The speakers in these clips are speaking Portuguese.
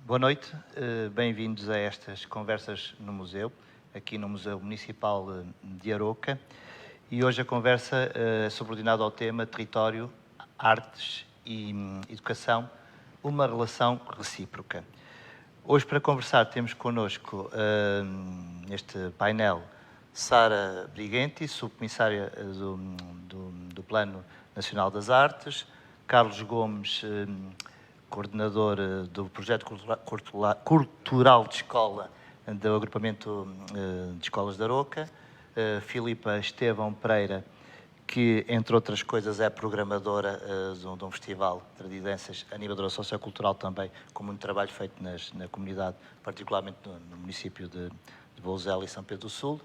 Boa noite, bem-vindos a estas conversas no museu, aqui no Museu Municipal de Aroca. E hoje a conversa é subordinada ao tema Território, Artes e Educação, uma relação recíproca. Hoje, para conversar, temos connosco, neste painel, Sara Brighenti, subcomissária do Plano Nacional das Artes, Carlos Gomes, coordenador do Projeto Cultural de Escola do Agrupamento de Escolas da Aroca, Filipa Estevão Pereira, que, entre outras coisas, é programadora de um festival de danças, animadora sociocultural também, com muito trabalho feito na comunidade, particularmente no município de Vouzela e São Pedro do Sul,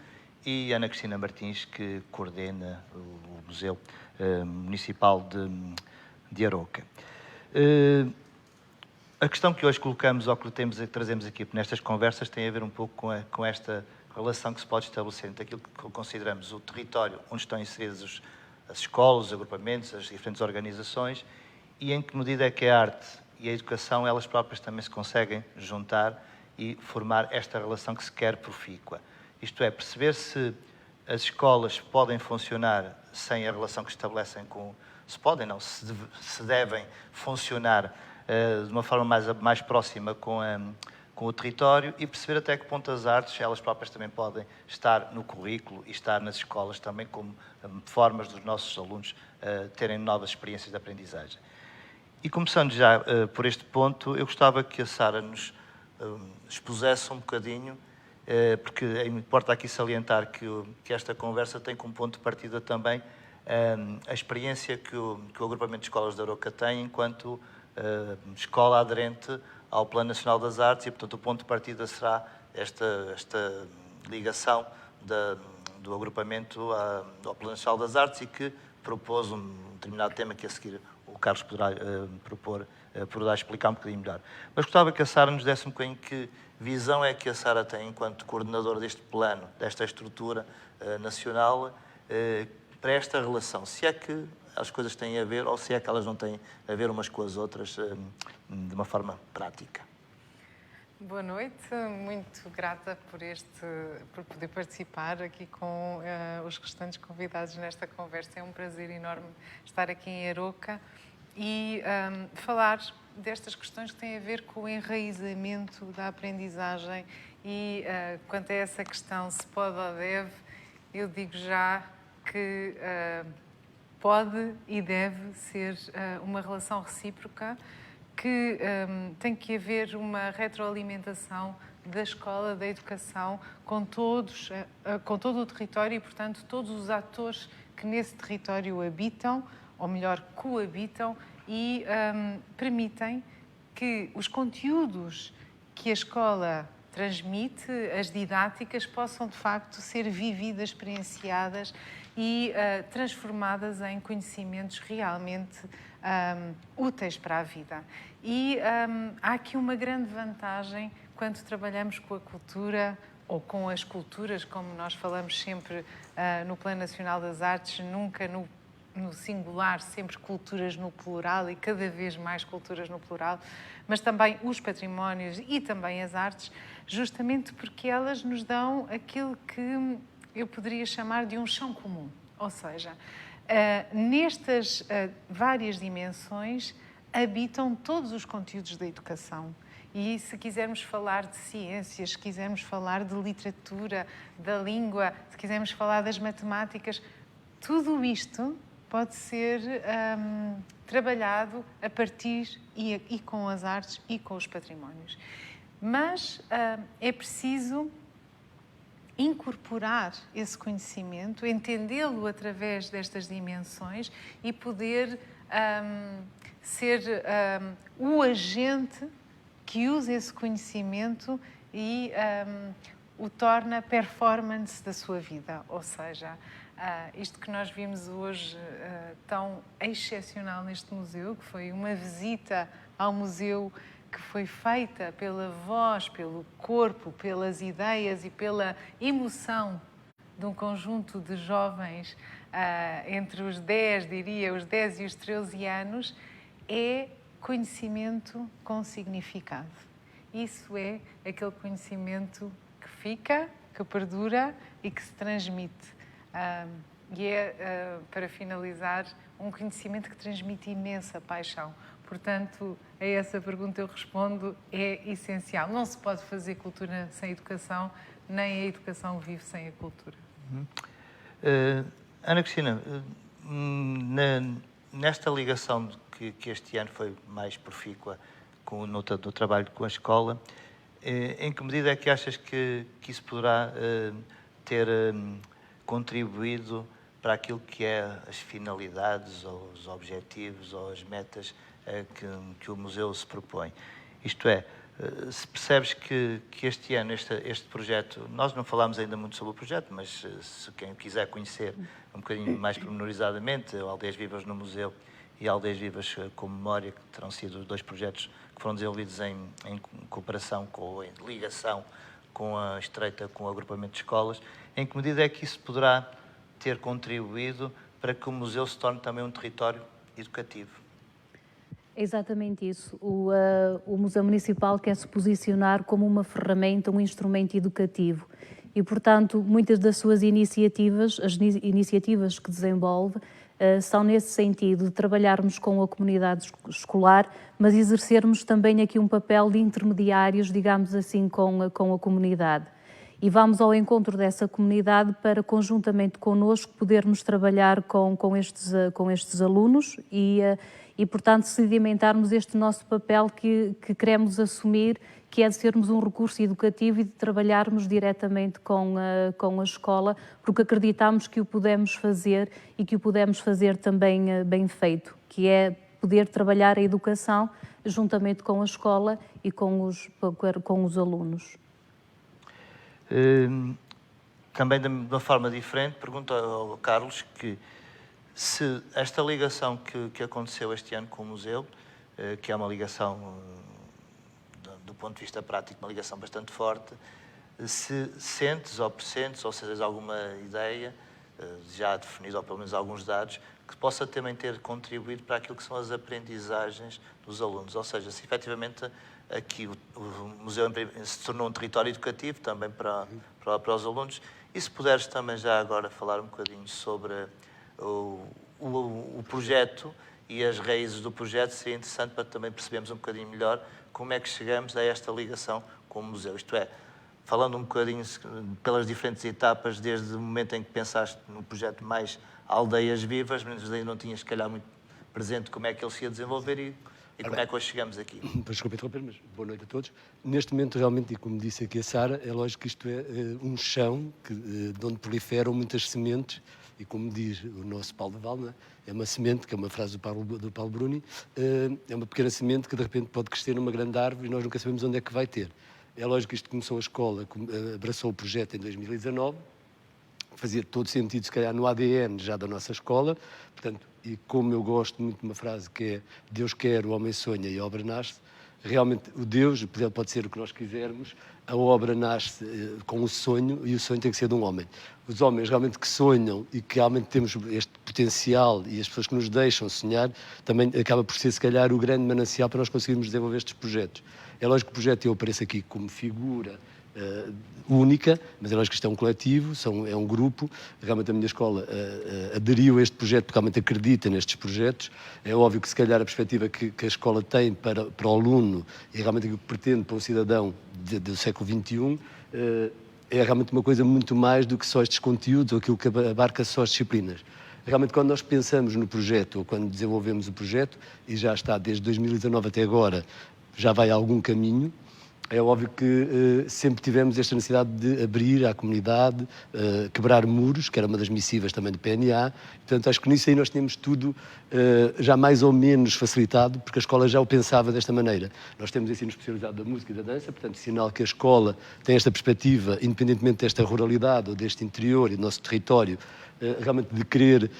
e Ana Cristina Martins, que coordena o Museu Municipal de Aroca. A questão que hoje colocamos, ou que trazemos aqui nestas conversas, tem a ver um pouco com esta relação que se pode estabelecer entre aquilo que consideramos o território onde estão inseridas as escolas, os agrupamentos, as diferentes organizações, e em que medida é que a arte e a educação, elas próprias também se conseguem juntar e formar esta relação que se quer profícua. Isto é, perceber se as escolas podem funcionar sem a relação que estabelecem com... Se podem, não, se devem funcionar de uma forma mais próxima com o território, e perceber até que ponto as artes, elas próprias também podem estar no currículo e estar nas escolas também como formas dos nossos alunos terem novas experiências de aprendizagem. E começando já por este ponto, eu gostava que a Sara nos expusesse um bocadinho, porque importa aqui salientar que esta conversa tem como ponto de partida também a experiência que o Agrupamento de Escolas da Aroca tem enquanto escola aderente ao Plano Nacional das Artes, e, portanto, o ponto de partida será esta ligação do agrupamento ao Plano Nacional das Artes, e que propôs um determinado tema que a seguir o Carlos poderá explicar um bocadinho melhor. Mas gostava que a Sara nos desse um bocadinho que visão é que a Sara tem enquanto coordenadora deste plano, desta estrutura nacional, para esta relação, se é que as coisas têm a ver ou se é que elas não têm a ver umas com as outras de uma forma prática. Boa noite, muito grata por poder participar aqui com os restantes convidados nesta conversa. É um prazer enorme estar aqui em Aroca e falar destas questões que têm a ver com o enraizamento da aprendizagem e quanto a essa questão se pode ou deve, eu digo já que pode e deve ser uma relação recíproca, que tem que haver uma retroalimentação da escola, da educação, com todo o território e, portanto, todos os atores que nesse território habitam, ou melhor, coabitam, e permitem que os conteúdos que a escola transmite, as didáticas, possam, de facto, ser vividas, experienciadas e transformadas em conhecimentos realmente úteis para a vida. E há aqui uma grande vantagem quando trabalhamos com a cultura ou com as culturas, como nós falamos sempre no Plano Nacional das Artes, nunca no singular, sempre culturas no plural e cada vez mais culturas no plural, mas também os patrimónios e também as artes, justamente porque elas nos dão aquilo que eu poderia chamar de um chão comum. Ou seja, nestas várias dimensões habitam todos os conteúdos da educação. E se quisermos falar de ciências, se quisermos falar de literatura, da língua, se quisermos falar das matemáticas, tudo isto pode ser trabalhado a partir e com as artes e com os patrimónios. Mas é preciso incorporar esse conhecimento, entendê-lo através destas dimensões e poder ser o agente que usa esse conhecimento e o torna performance da sua vida. Ou seja, isto que nós vimos hoje tão excepcional neste museu, que foi uma visita ao museu que foi feita pela voz, pelo corpo, pelas ideias e pela emoção de um conjunto de jovens entre os 10 e os 13 anos, é conhecimento com significado. isso é aquele conhecimento que fica, que perdura e que se transmite. E é, para finalizar, um conhecimento que transmite imensa paixão. Portanto, a essa pergunta eu respondo, é essencial. Não se pode fazer cultura sem educação, nem a educação vive sem a cultura. Ana Cristina, nesta ligação que este ano foi mais profícua no trabalho com a escola, em que medida é que achas que isso poderá ter contribuído para aquilo que é as finalidades, ou os objetivos, ou as metas que o museu se propõe? Isto é, se percebes que este ano, este projeto, nós não falámos ainda muito sobre o projeto, mas se quem quiser conhecer um bocadinho mais pormenorizadamente, Aldeias Vivas no Museu e Aldeias Vivas com Memória, que terão sido os dois projetos que foram desenvolvidos em cooperação, em ligação estreita com o agrupamento de escolas, em que medida é que isso poderá ter contribuído para que o museu se torne também um território educativo? É exatamente isso. O Museu Municipal quer se posicionar como uma ferramenta, um instrumento educativo. E, portanto, muitas das suas iniciativas, as iniciativas que desenvolve, são nesse sentido, de trabalharmos com a comunidade escolar, mas exercermos também aqui um papel de intermediários, digamos assim, com a comunidade. E vamos ao encontro dessa comunidade para, conjuntamente connosco, podermos trabalhar com estes alunos e, portanto, sedimentarmos este nosso papel que queremos assumir, que é de sermos um recurso educativo e de trabalharmos diretamente com a escola, porque acreditamos que o podemos fazer e que o podemos fazer também bem feito, que é poder trabalhar a educação juntamente com a escola e com os alunos. Também de uma forma diferente, pergunto ao Carlos que se esta ligação que aconteceu este ano com o museu, que é uma ligação, do ponto de vista prático, uma ligação bastante forte, se sentes ou pressentes, ou se tens alguma ideia, já definida, ou pelo menos alguns dados, que possa também ter contribuído para aquilo que são as aprendizagens dos alunos. Ou seja, se efetivamente aqui o museu se tornou um território educativo também para os alunos. E se puderes também já agora falar um bocadinho sobre o projeto e as raízes do projeto, seria interessante para também percebermos um bocadinho melhor como é que chegamos a esta ligação com o museu. Isto é, falando um bocadinho pelas diferentes etapas, desde o momento em que pensaste no projeto mais Aldeias Vivas, mas ainda não tinhas, se calhar, muito presente como é que ele se ia desenvolver e como é que hoje chegamos aqui. Desculpe interromper, mas boa noite a todos. Neste momento, realmente, e como disse aqui a Sara, é lógico que isto é um chão de onde proliferam muitas sementes, e como diz o nosso Paulo de Val, é uma semente, que é uma frase do Paulo Bruni, é uma pequena semente que de repente pode crescer numa grande árvore e nós nunca sabemos onde é que vai ter. É lógico que isto começou a escola, abraçou o projeto em 2019, fazia todo sentido, se calhar, no ADN já da nossa escola, portanto, e como eu gosto muito de uma frase que é Deus quer, o homem sonha e a obra nasce, realmente o Deus pode ser o que nós quisermos, a obra nasce com o sonho e o sonho tem que ser de um homem. Os homens realmente que sonham e que realmente temos este potencial e as pessoas que nos deixam sonhar, também acaba por ser, se calhar, o grande manancial para nós conseguirmos desenvolver estes projetos. É lógico que o projeto eu apareço aqui como figura única, mas é lógico que isto é um coletivo, é um grupo. Realmente a minha escola aderiu a este projeto porque realmente acredita nestes projetos. É óbvio que se calhar a perspectiva que a escola tem para o aluno e realmente aquilo que pretende para um cidadão do século XXI é realmente uma coisa muito mais do que só estes conteúdos ou aquilo que abarca só as disciplinas. Realmente, quando nós pensamos no projeto ou quando desenvolvemos o projeto, e já está desde 2019 até agora, já vai a algum caminho, é óbvio que sempre tivemos esta necessidade de abrir à comunidade, quebrar muros, que era uma das missivas também do PNA. Portanto, acho que nisso aí nós tínhamos tudo já mais ou menos facilitado, porque a escola já o pensava desta maneira. Nós temos ensino especializado da música e da dança, portanto, sinal que a escola tem esta perspectiva, independentemente desta ruralidade ou deste interior e do nosso território, realmente de querer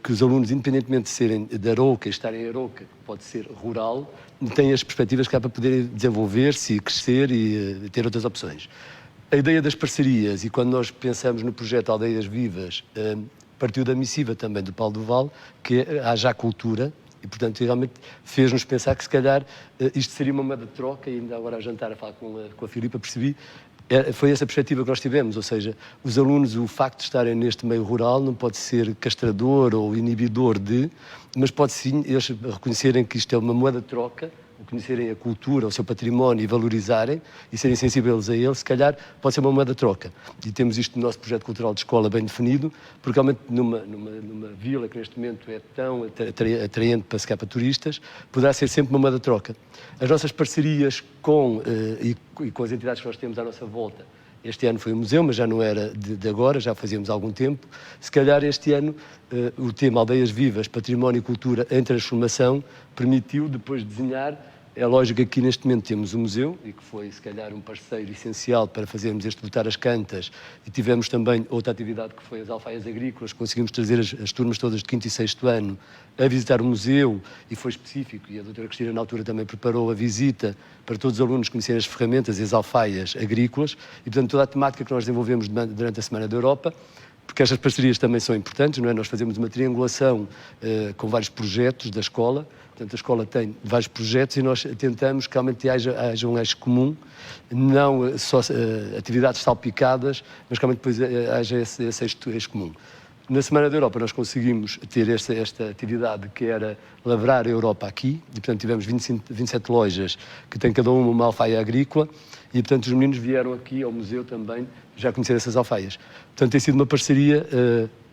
que os alunos, independentemente de serem de Arouca e estarem em Arouca, que pode ser rural, têm as perspectivas que há para poderem desenvolver-se e crescer e ter outras opções. A ideia das parcerias, e quando nós pensamos no projeto Aldeias Vivas, partiu da missiva também do Paulo do Val, que é a Já Cultura, E, portanto, realmente fez-nos pensar que, se calhar, isto seria uma moeda de troca, e ainda agora a jantar a falar com a Filipa percebi, foi essa perspectiva que nós tivemos, ou seja, os alunos, o facto de estarem neste meio rural não pode ser castrador ou inibidor mas pode sim eles reconhecerem que isto é uma moeda de troca, conhecerem a cultura, o seu património e valorizarem e serem sensíveis a ele, se calhar pode ser uma moeda de troca. E temos isto no nosso projeto cultural de escola bem definido, porque realmente numa vila que neste momento é tão atraente para turistas, poderá ser sempre uma moeda de troca. As nossas parcerias com as entidades que nós temos à nossa volta, este ano foi o museu, mas já não era de agora, já fazíamos há algum tempo. Se calhar este ano o tema Aldeias Vivas, Património e Cultura em Transformação permitiu depois desenhar. É lógico que aqui neste momento temos o museu, e que foi se calhar um parceiro essencial para fazermos este Botar as Cantas, e tivemos também outra atividade que foi as alfaias agrícolas, conseguimos trazer as turmas todas de 5º e 6º ano a visitar o museu, e foi específico, e a doutora Cristina na altura também preparou a visita para todos os alunos conhecerem as ferramentas e as alfaias agrícolas, e portanto toda a temática que nós desenvolvemos durante a Semana da Europa, porque estas parcerias também são importantes, não é? Nós fazemos uma triangulação com vários projetos da escola. Portanto, a escola tem vários projetos e nós tentamos que realmente haja um eixo comum, não só atividades salpicadas, mas que realmente depois haja esse eixo comum. Na Semana da Europa nós conseguimos ter esta atividade que era lavrar a Europa aqui, e portanto tivemos 27 lojas que têm cada uma alfaia agrícola, e portanto os meninos vieram aqui ao museu também já conhecer essas alfaias. Portanto tem sido uma parceria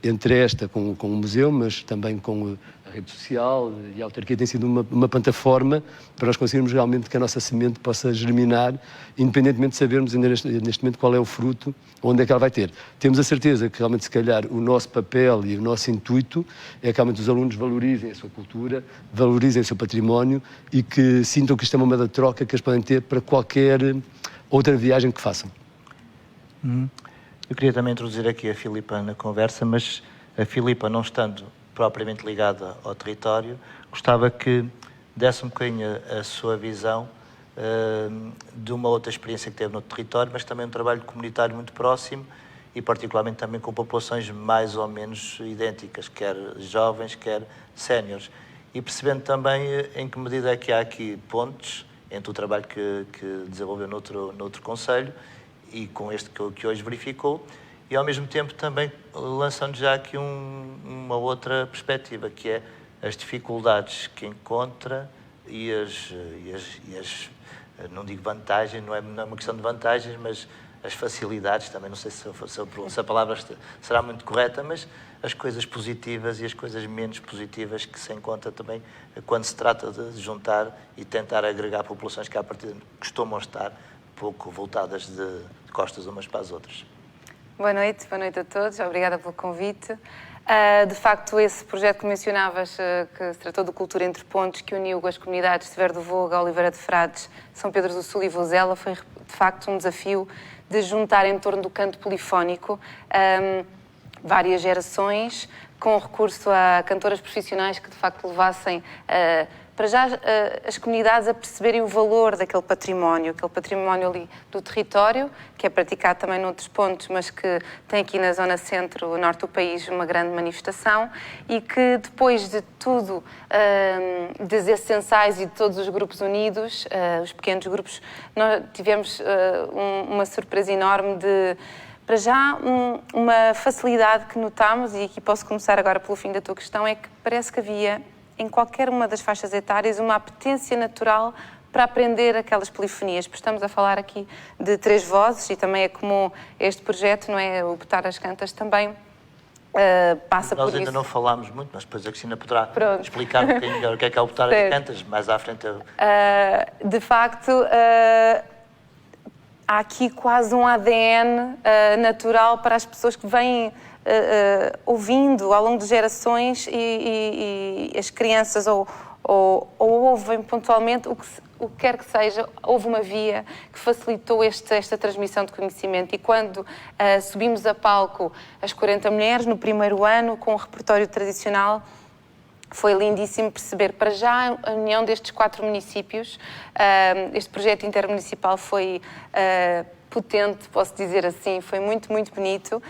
entre esta com o museu, mas também com a rede social e a autarquia, tem sido uma plataforma para nós conseguirmos realmente que a nossa semente possa germinar, independentemente de sabermos ainda neste momento qual é o fruto, onde é que ela vai ter. Temos a certeza que realmente, se calhar, o nosso papel e o nosso intuito é que realmente os alunos valorizem a sua cultura, valorizem o seu património e que sintam que isto é uma moeda de troca que eles podem ter para qualquer outra viagem que façam. Eu queria também introduzir aqui a Filipa na conversa, mas a Filipa, não estando propriamente ligada ao território, gostava que desse um bocadinho a sua visão de uma outra experiência que teve no território, mas também um trabalho comunitário muito próximo e particularmente também com populações mais ou menos idênticas, quer jovens, quer séniores. E percebendo também em que medida é que há aqui pontes entre o trabalho que desenvolveu noutro concelho e com este que hoje verificou, e ao mesmo tempo também lançando já aqui uma outra perspectiva, que é as dificuldades que encontra e as não digo vantagens, não é uma questão de vantagens, mas as facilidades, também não sei se a palavra será muito correta, mas as coisas positivas e as coisas menos positivas que se encontra também quando se trata de juntar e tentar agregar populações que à partida costumam estar pouco voltadas de costas umas para as outras. Boa noite a todos, obrigada pelo convite. De facto, esse projeto que mencionavas, que se tratou de Cultura entre Pontos, que uniu as comunidades de Verde do Voga, Oliveira de Frades, São Pedro do Sul e Vozela, foi de facto um desafio de juntar em torno do canto polifónico várias gerações, com recurso a cantoras profissionais que de facto levassem para já as comunidades a perceberem o valor daquele património ali do território, que é praticado também noutros pontos, mas que tem aqui na zona centro-norte do país uma grande manifestação, e que depois de tudo, dos essenciais e de todos os grupos unidos, os pequenos grupos, nós tivemos uma surpresa enorme de, para já, uma facilidade que notámos, e aqui posso começar agora pelo fim da tua questão, é que parece que havia em qualquer uma das faixas etárias uma apetência natural para aprender aquelas polifonias, porque estamos a falar aqui de 3 vozes e também é comum este projeto, não é? O Botar as Cantas também passa por isso. Nós ainda não falámos muito, mas depois a Cristina poderá explicar um bocadinho melhor o que é o Botar as Cantas, mais à frente. De facto, há aqui quase um ADN natural para as pessoas que vêm ouvindo ao longo de gerações e as crianças ou ouvem pontualmente o que quer que seja, houve uma via que facilitou esta transmissão de conhecimento, e quando subimos a palco as 40 mulheres no primeiro ano com o repertório tradicional, foi lindíssimo perceber, para já, a união destes 4 municípios. Este projeto intermunicipal foi potente, posso dizer assim, foi muito, muito bonito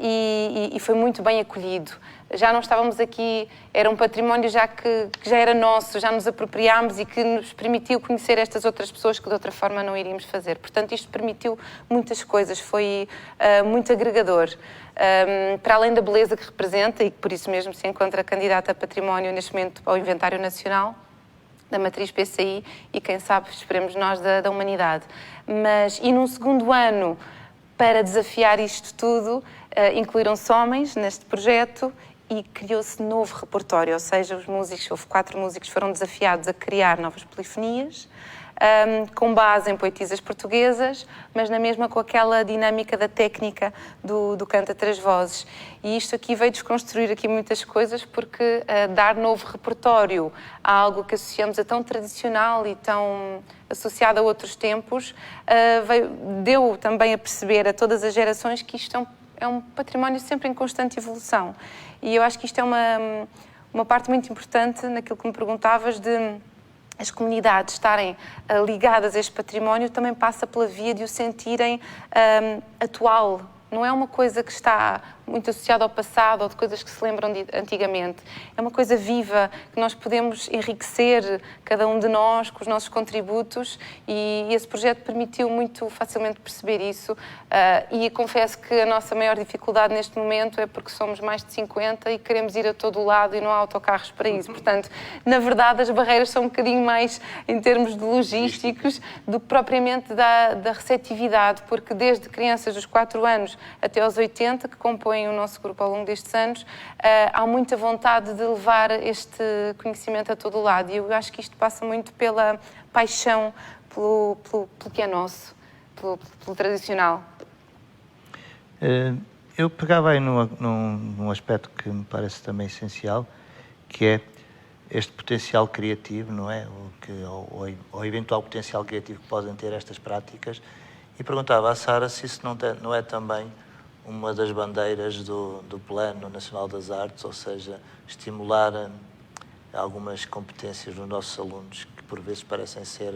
e foi muito bem acolhido. Já não estávamos aqui, era um património que já era nosso, já nos apropriámos e que nos permitiu conhecer estas outras pessoas que de outra forma não iríamos fazer. Portanto, isto permitiu muitas coisas, foi muito agregador. Para além da beleza que representa e que por isso mesmo se encontra candidata a património neste momento ao Inventário Nacional da matriz PCI e quem sabe, esperemos nós, da humanidade. E num segundo ano, para desafiar isto tudo, incluíram-se homens neste projeto e criou-se novo repertório, ou seja, houve 4 músicos que foram desafiados a criar novas polifonias, com base em poetisas portuguesas, mas na mesma com aquela dinâmica da técnica do canto a 3 vozes. E isto aqui veio desconstruir aqui muitas coisas, porque dar novo repertório a algo que associamos a tão tradicional e tão associado a outros tempos, deu também a perceber a todas as gerações que isto é um património sempre em constante evolução. E eu acho que isto é uma parte muito importante naquilo que me perguntavas de as comunidades estarem ligadas a este património, também passa pela via de o sentirem atual. Não é uma coisa que está muito associada ao passado ou de coisas que se lembram de antigamente. É uma coisa viva, que nós podemos enriquecer, cada um de nós, com os nossos contributos, e esse projeto permitiu muito facilmente perceber isso. E confesso que a nossa maior dificuldade neste momento é porque somos mais de 50 e queremos ir a todo o lado e não há autocarros para isso. Portanto, na verdade, as barreiras são um bocadinho mais em termos de logísticos do que propriamente da receptividade, porque desde crianças dos 4 anos até aos 80, que compõem o nosso grupo ao longo destes anos, há muita vontade de levar este conhecimento a todo o lado. E eu acho que isto passa muito pela paixão pelo que é nosso, pelo tradicional. Eu pegava aí num aspecto que me parece também essencial, que é este potencial criativo, não é? Ou eventual potencial criativo que podem ter estas práticas. E perguntava à Sara se isso não é também uma das bandeiras do Plano Nacional das Artes, ou seja, estimular algumas competências dos nossos alunos que por vezes parecem ser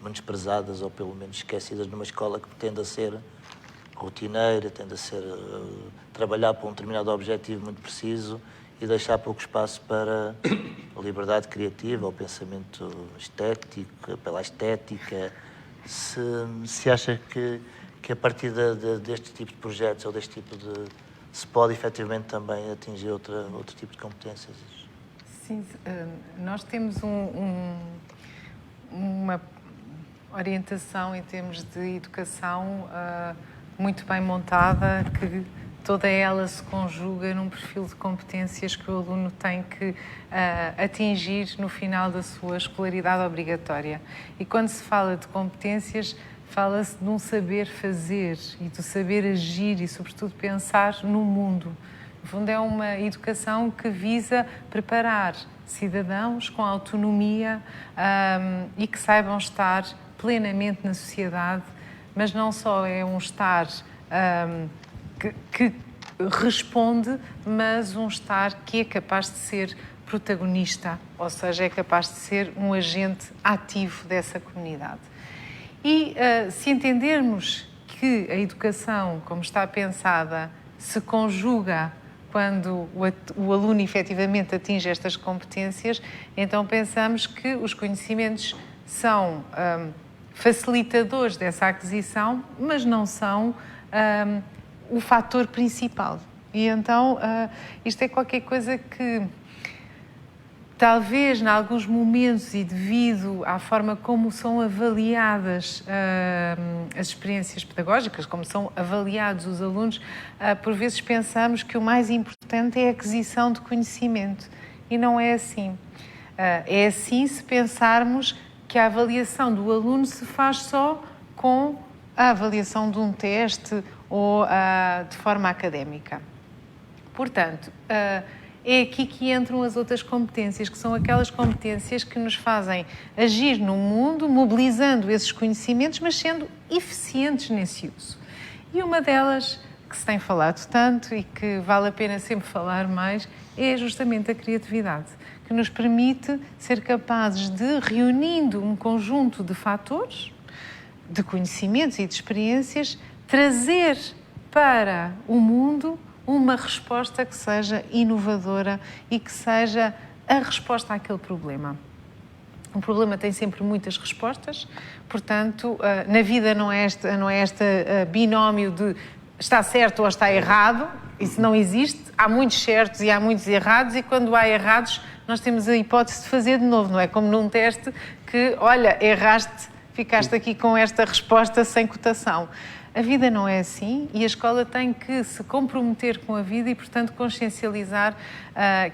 menosprezadas ou pelo menos esquecidas numa escola que tende a ser rotineira, tende a ser trabalhar para um determinado objetivo muito preciso e deixar pouco espaço para a liberdade criativa, o pensamento estético, pela estética. Se acha que a partir deste tipo de projetos ou deste tipo de... se pode efetivamente também atingir outro tipo de competências? Sim, nós temos uma orientação em termos de educação muito bem montada, que toda ela se conjuga num perfil de competências que o aluno tem que atingir no final da sua escolaridade obrigatória. E quando se fala de competências, fala-se de um saber fazer e do saber agir e, sobretudo, pensar no mundo. No fundo, é uma educação que visa preparar cidadãos com autonomia e que saibam estar plenamente na sociedade, mas não só é um estar que responde, mas um estar que é capaz de ser protagonista, ou seja, é capaz de ser um agente ativo dessa comunidade. E se entendermos que a educação, como está pensada, se conjuga quando o aluno efetivamente atinge estas competências, então pensamos que os conhecimentos são facilitadores dessa aquisição, mas não são o fator principal. E então isto é qualquer coisa que talvez, em alguns momentos, e devido à forma como são avaliadas as experiências pedagógicas, como são avaliados os alunos, por vezes pensamos que o mais importante é a aquisição de conhecimento. E não é assim. É assim se pensarmos que a avaliação do aluno se faz só com a avaliação de um teste ou de forma académica. Portanto, é aqui que entram as outras competências, que são aquelas competências que nos fazem agir no mundo, mobilizando esses conhecimentos, mas sendo eficientes nesse uso. E uma delas, que se tem falado tanto e que vale a pena sempre falar mais, é justamente a criatividade, que nos permite ser capazes de, reunindo um conjunto de fatores, de conhecimentos e de experiências, trazer para o mundo uma resposta que seja inovadora e que seja a resposta àquele problema. Um problema tem sempre muitas respostas, portanto, na vida não é este binómio de está certo ou está errado, isso não existe. Há muitos certos e há muitos errados, e quando há errados, nós temos a hipótese de fazer de novo, não é? Como num teste que, olha, erraste, ficaste aqui com esta resposta sem cotação. A vida não é assim e a escola tem que se comprometer com a vida e, portanto, consciencializar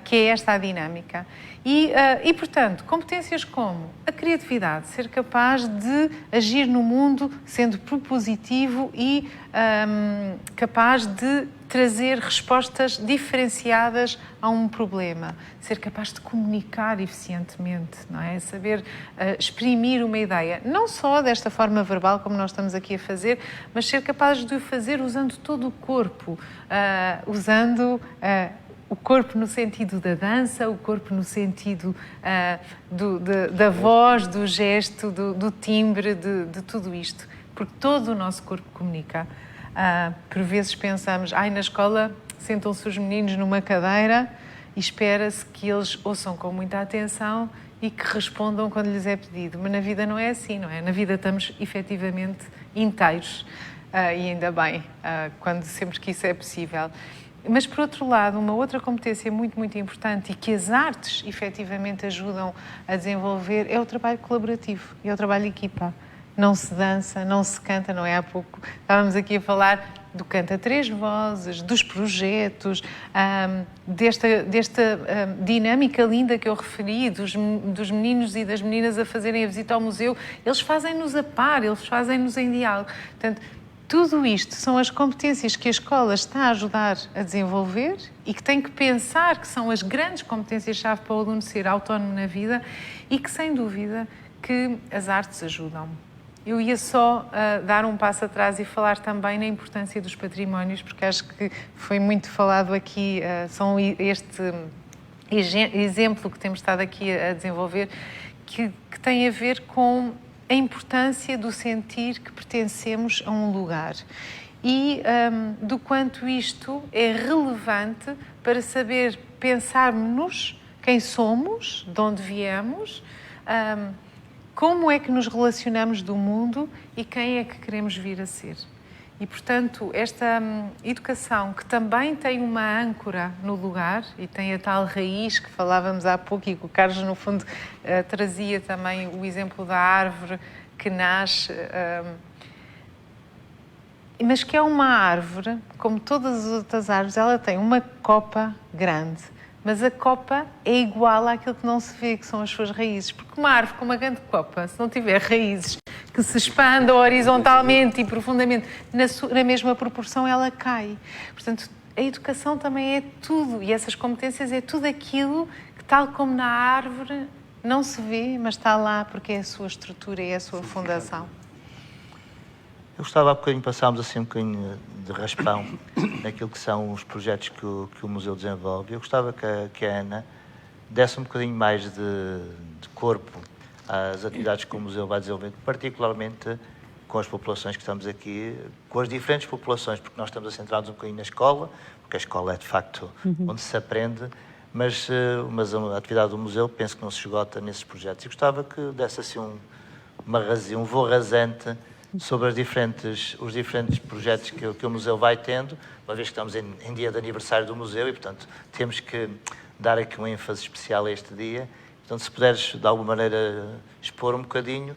que é esta a dinâmica. E, portanto, competências como a criatividade, ser capaz de agir no mundo sendo propositivo e capaz de trazer respostas diferenciadas a um problema, ser capaz de comunicar eficientemente, não é? Saber exprimir uma ideia, não só desta forma verbal como nós estamos aqui a fazer, mas ser capaz de o fazer usando todo o corpo, usando o corpo no sentido da dança, o corpo no sentido da voz, do gesto, do timbre, de tudo isto, porque todo o nosso corpo comunica. Por vezes pensamos, na escola sentam-se os meninos numa cadeira e espera-se que eles ouçam com muita atenção e que respondam quando lhes é pedido. Mas na vida não é assim, não é? Na vida estamos efetivamente inteiros, e ainda bem, sempre que isso é possível. Mas, por outro lado, uma outra competência muito, muito importante e que as artes efetivamente ajudam a desenvolver é o trabalho colaborativo e é o trabalho de equipa. Não se dança, não se canta, não é? Há pouco estávamos aqui a falar do canto a três vozes, dos projetos, desta dinâmica linda que eu referi, dos meninos e das meninas a fazerem a visita ao museu. Eles fazem-nos a par, eles fazem-nos em diálogo. Portanto, tudo isto são as competências que a escola está a ajudar a desenvolver e que tem que pensar que são as grandes competências-chave para o aluno ser autónomo na vida e que, sem dúvida, que as artes ajudam. Eu ia só dar um passo atrás e falar também na importância dos patrimónios, porque acho que foi muito falado aqui, são este exemplo que temos estado aqui a desenvolver, que tem a ver com a importância do sentir que pertencemos a um lugar e do quanto isto é relevante para saber pensarmos quem somos, de onde viemos, como é que nos relacionamos do mundo e quem é que queremos vir a ser. E, portanto, esta educação que também tem uma âncora no lugar e tem a tal raiz que falávamos há pouco e que o Carlos, no fundo, trazia também o exemplo da árvore que nasce, mas que é uma árvore, como todas as outras árvores, ela tem uma copa grande, mas a copa é igual àquilo que não se vê, que são as suas raízes. Porque uma árvore com uma grande copa, se não tiver raízes que se expandam horizontalmente e profundamente na mesma proporção, ela cai. Portanto, a educação também é tudo, e essas competências é tudo aquilo que, tal como na árvore, não se vê, mas está lá porque é a sua estrutura e é a sua fundação. Eu gostava há bocadinho, passámos assim um bocadinho de raspão naquilo que são os projetos que o museu desenvolve. Eu gostava que a Ana desse um bocadinho mais de corpo às atividades que o museu vai desenvolver, particularmente com as populações que estamos aqui, com as diferentes populações, porque nós estamos a centrar-nos um bocadinho na escola, porque a escola é de facto onde se aprende, mas a atividade do museu penso que não se esgota nesses projetos. E gostava que desse assim um voo rasante sobre os diferentes projetos que o museu vai tendo, uma vez que estamos em dia de aniversário do museu e, portanto, temos que dar aqui um ênfase especial a este dia. Portanto, se puderes, de alguma maneira, expor um bocadinho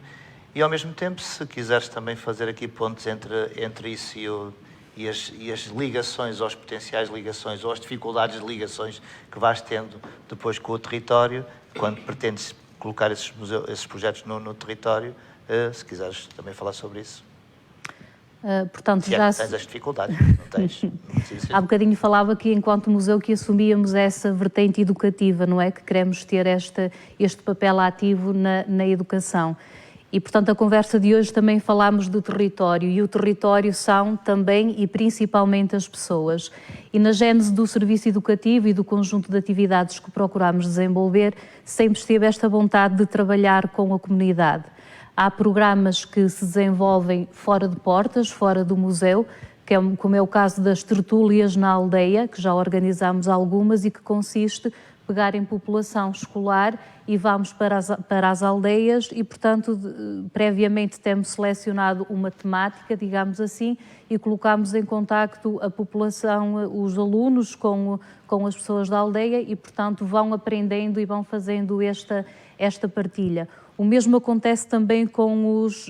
e, ao mesmo tempo, se quiseres também fazer aqui pontos entre isso e as ligações, ou as potenciais ligações, ou as dificuldades de ligações que vais tendo depois com o território, quando pretendes colocar esses projetos no território, se quiseres também falar sobre isso. Portanto, se já tens as dificuldades, não tens. Há bocadinho falava que, enquanto museu, que assumíamos essa vertente educativa, não é? Que queremos ter este papel ativo na educação. E, portanto, a conversa de hoje também falámos do território, e o território são também e principalmente as pessoas. E na gênese do serviço educativo e do conjunto de atividades que procuramos desenvolver, sempre esteve esta vontade de trabalhar com a comunidade. Há programas que se desenvolvem fora de portas, fora do museu, como é o caso das tertúlias na aldeia, que já organizámos algumas e que consiste pegar em população escolar e vamos para as aldeias e, portanto, previamente temos selecionado uma temática, digamos assim, e colocamos em contacto a população, os alunos com as pessoas da aldeia e, portanto, vão aprendendo e vão fazendo esta partilha. O mesmo acontece também com os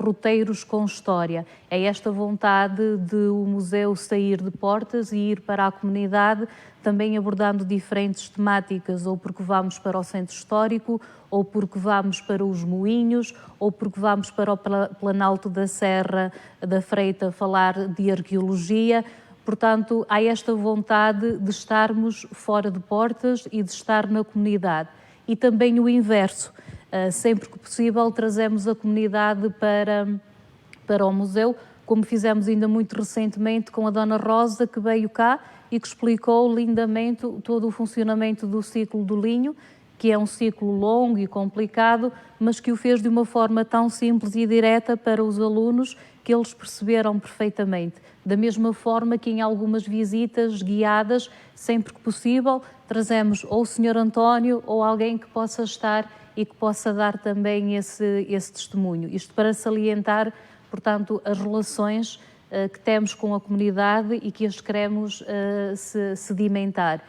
roteiros com história. É esta vontade de o museu sair de portas e ir para a comunidade, também abordando diferentes temáticas, ou porque vamos para o centro histórico, ou porque vamos para os moinhos, ou porque vamos para o Planalto da Serra da Freita falar de arqueologia. Portanto, há esta vontade de estarmos fora de portas e de estar na comunidade. E também o inverso. Sempre que possível, trazemos a comunidade para o museu, como fizemos ainda muito recentemente com a Dona Rosa, que veio cá e que explicou lindamente todo o funcionamento do ciclo do linho, que é um ciclo longo e complicado, mas que o fez de uma forma tão simples e direta para os alunos que eles perceberam perfeitamente. Da mesma forma que em algumas visitas guiadas, sempre que possível, trazemos ou o Sr. António ou alguém que possa estar e que possa dar também esse testemunho. Isto para salientar, portanto, as relações que temos com a comunidade e que as queremos sedimentar.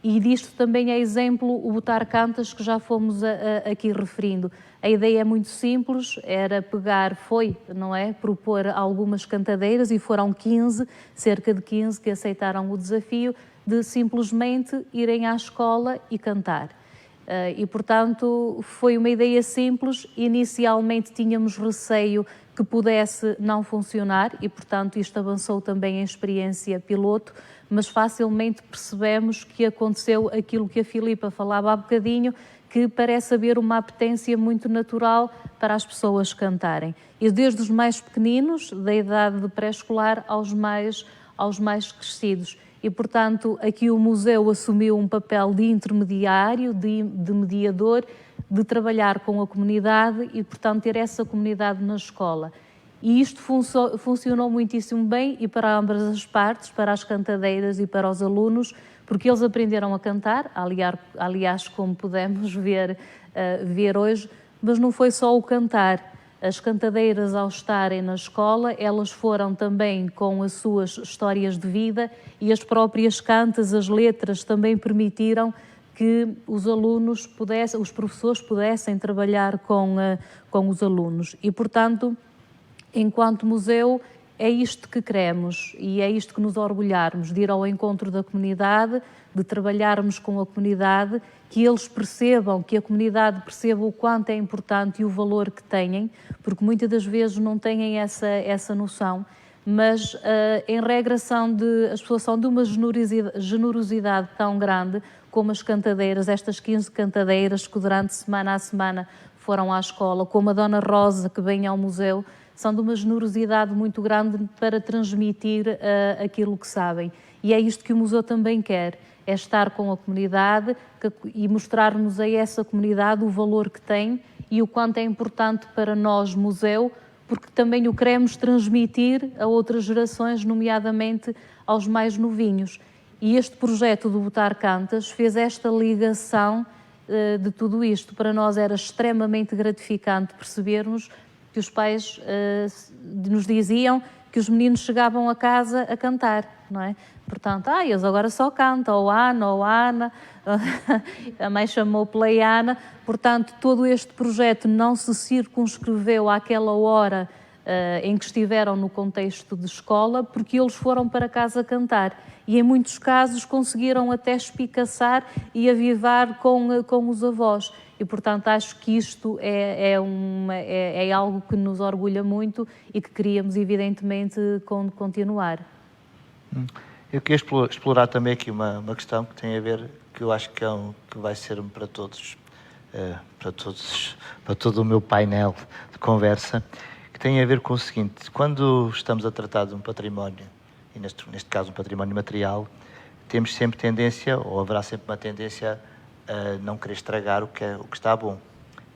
E disto também é exemplo o Botar Cantas, que já fomos aqui referindo. A ideia é muito simples, era propor algumas cantadeiras e foram 15, cerca de 15 que aceitaram o desafio de simplesmente irem à escola e cantar. E, portanto, foi uma ideia simples. Inicialmente tínhamos receio que pudesse não funcionar e, portanto, isto avançou também em experiência piloto, mas facilmente percebemos que aconteceu aquilo que a Filipa falava há bocadinho, que parece haver uma apetência muito natural para as pessoas cantarem. E desde os mais pequeninos, da idade de pré-escolar, aos mais crescidos. E, portanto, aqui o museu assumiu um papel de intermediário, de mediador, de trabalhar com a comunidade e, portanto, ter essa comunidade na escola. E isto funcionou muitíssimo bem e para ambas as partes, para as cantadeiras e para os alunos, porque eles aprenderam a cantar, aliás, como pudemos ver hoje, mas não foi só o cantar. As cantadeiras, ao estarem na escola, elas foram também com as suas histórias de vida e as próprias cantas, as letras, também permitiram que os professores pudessem trabalhar com os alunos. E, portanto, enquanto museu, é isto que queremos e é isto que nos orgulharmos, de ir ao encontro da comunidade, de trabalharmos com a comunidade, que eles percebam, que a comunidade perceba o quanto é importante e o valor que têm, porque muitas das vezes não têm essa noção, mas em regra as pessoas são de uma generosidade tão grande como as cantadeiras, estas 15 cantadeiras que durante semana a semana foram à escola, como a Dona Rosa que vem ao museu, são de uma generosidade muito grande para transmitir aquilo que sabem. E é isto que o museu também quer, é estar com a comunidade e mostrarmos a essa comunidade o valor que tem e o quanto é importante para nós, museu, porque também o queremos transmitir a outras gerações, nomeadamente aos mais novinhos. E este projeto do Botar Cantas fez esta ligação de tudo isto. Para nós era extremamente gratificante percebermos que os pais nos diziam que os meninos chegavam a casa a cantar, não é? Portanto, eles agora só cantam, ou Ana, a mãe chamou pela Ana. Portanto, todo este projeto não se circunscreveu àquela hora em que estiveram no contexto de escola, porque eles foram para casa cantar. E em muitos casos conseguiram até espicaçar e avivar com os avós. E, portanto, acho que isto é algo que nos orgulha muito e que queríamos, evidentemente, continuar. Eu queria explorar também aqui uma questão que tem a ver, que eu acho que vai ser para todos, para todo o meu painel de conversa, que tem a ver com o seguinte: quando estamos a tratar de um património, e neste caso um património material, temos sempre tendência, ou haverá sempre uma tendência, a não querer estragar o que está bom.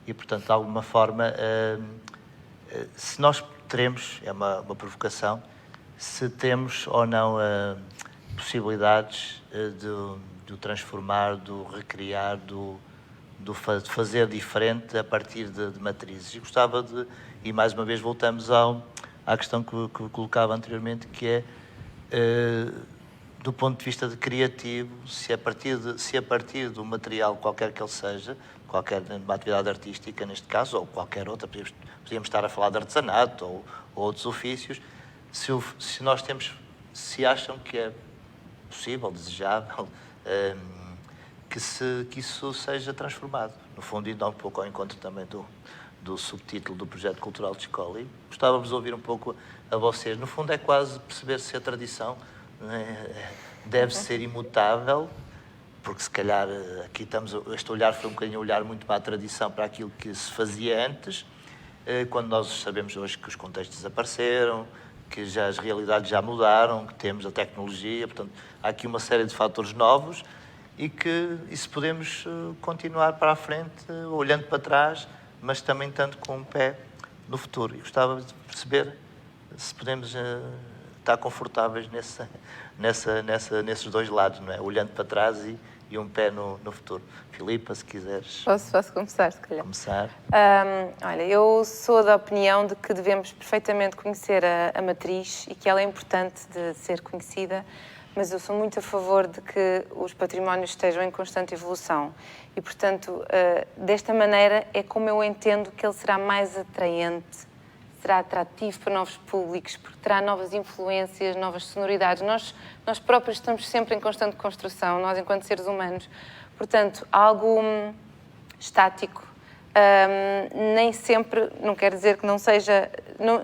E, portanto, de alguma forma, se nós teremos, é uma provocação, se temos ou não possibilidades de o transformar, de o recriar, de fazer diferente a partir de matrizes. E gostava e mais uma vez voltamos à questão que colocava anteriormente, que é, do ponto de vista de criativo, se a partir do material qualquer que ele seja, qualquer uma atividade artística neste caso, ou qualquer outra, podíamos estar a falar de artesanato ou outros ofícios, se acham que é possível, desejável, que isso seja transformado. No fundo, indo um pouco ao encontro também do subtítulo do projeto cultural de escola. E gostávamos de ouvir um pouco a vocês. No fundo, é quase perceber se a tradição deve ser imutável, porque se calhar aqui este olhar foi um bocadinho um olhar muito para a tradição, para aquilo que se fazia antes, quando nós sabemos hoje que os contextos desapareceram, que as realidades já mudaram, que temos a tecnologia, portanto, há aqui uma série de fatores novos e se podemos continuar para a frente, olhando para trás, mas também estando com um pé no futuro. E gostava de perceber se podemos estar confortáveis nesses dois lados, não é? Olhando para trás e um pé no futuro. Filipa, se quiseres. Posso começar, se calhar. Começar. Olha, eu sou da opinião de que devemos perfeitamente conhecer a matriz e que ela é importante de ser conhecida, mas eu sou muito a favor de que os patrimónios estejam em constante evolução. E, portanto, desta maneira é como eu entendo que ele será mais atraente, será atrativo para novos públicos, porque terá novas influências, novas sonoridades. Nós próprios estamos sempre em constante construção, nós enquanto seres humanos. Portanto, algo estático, nem sempre, não quer dizer que não seja...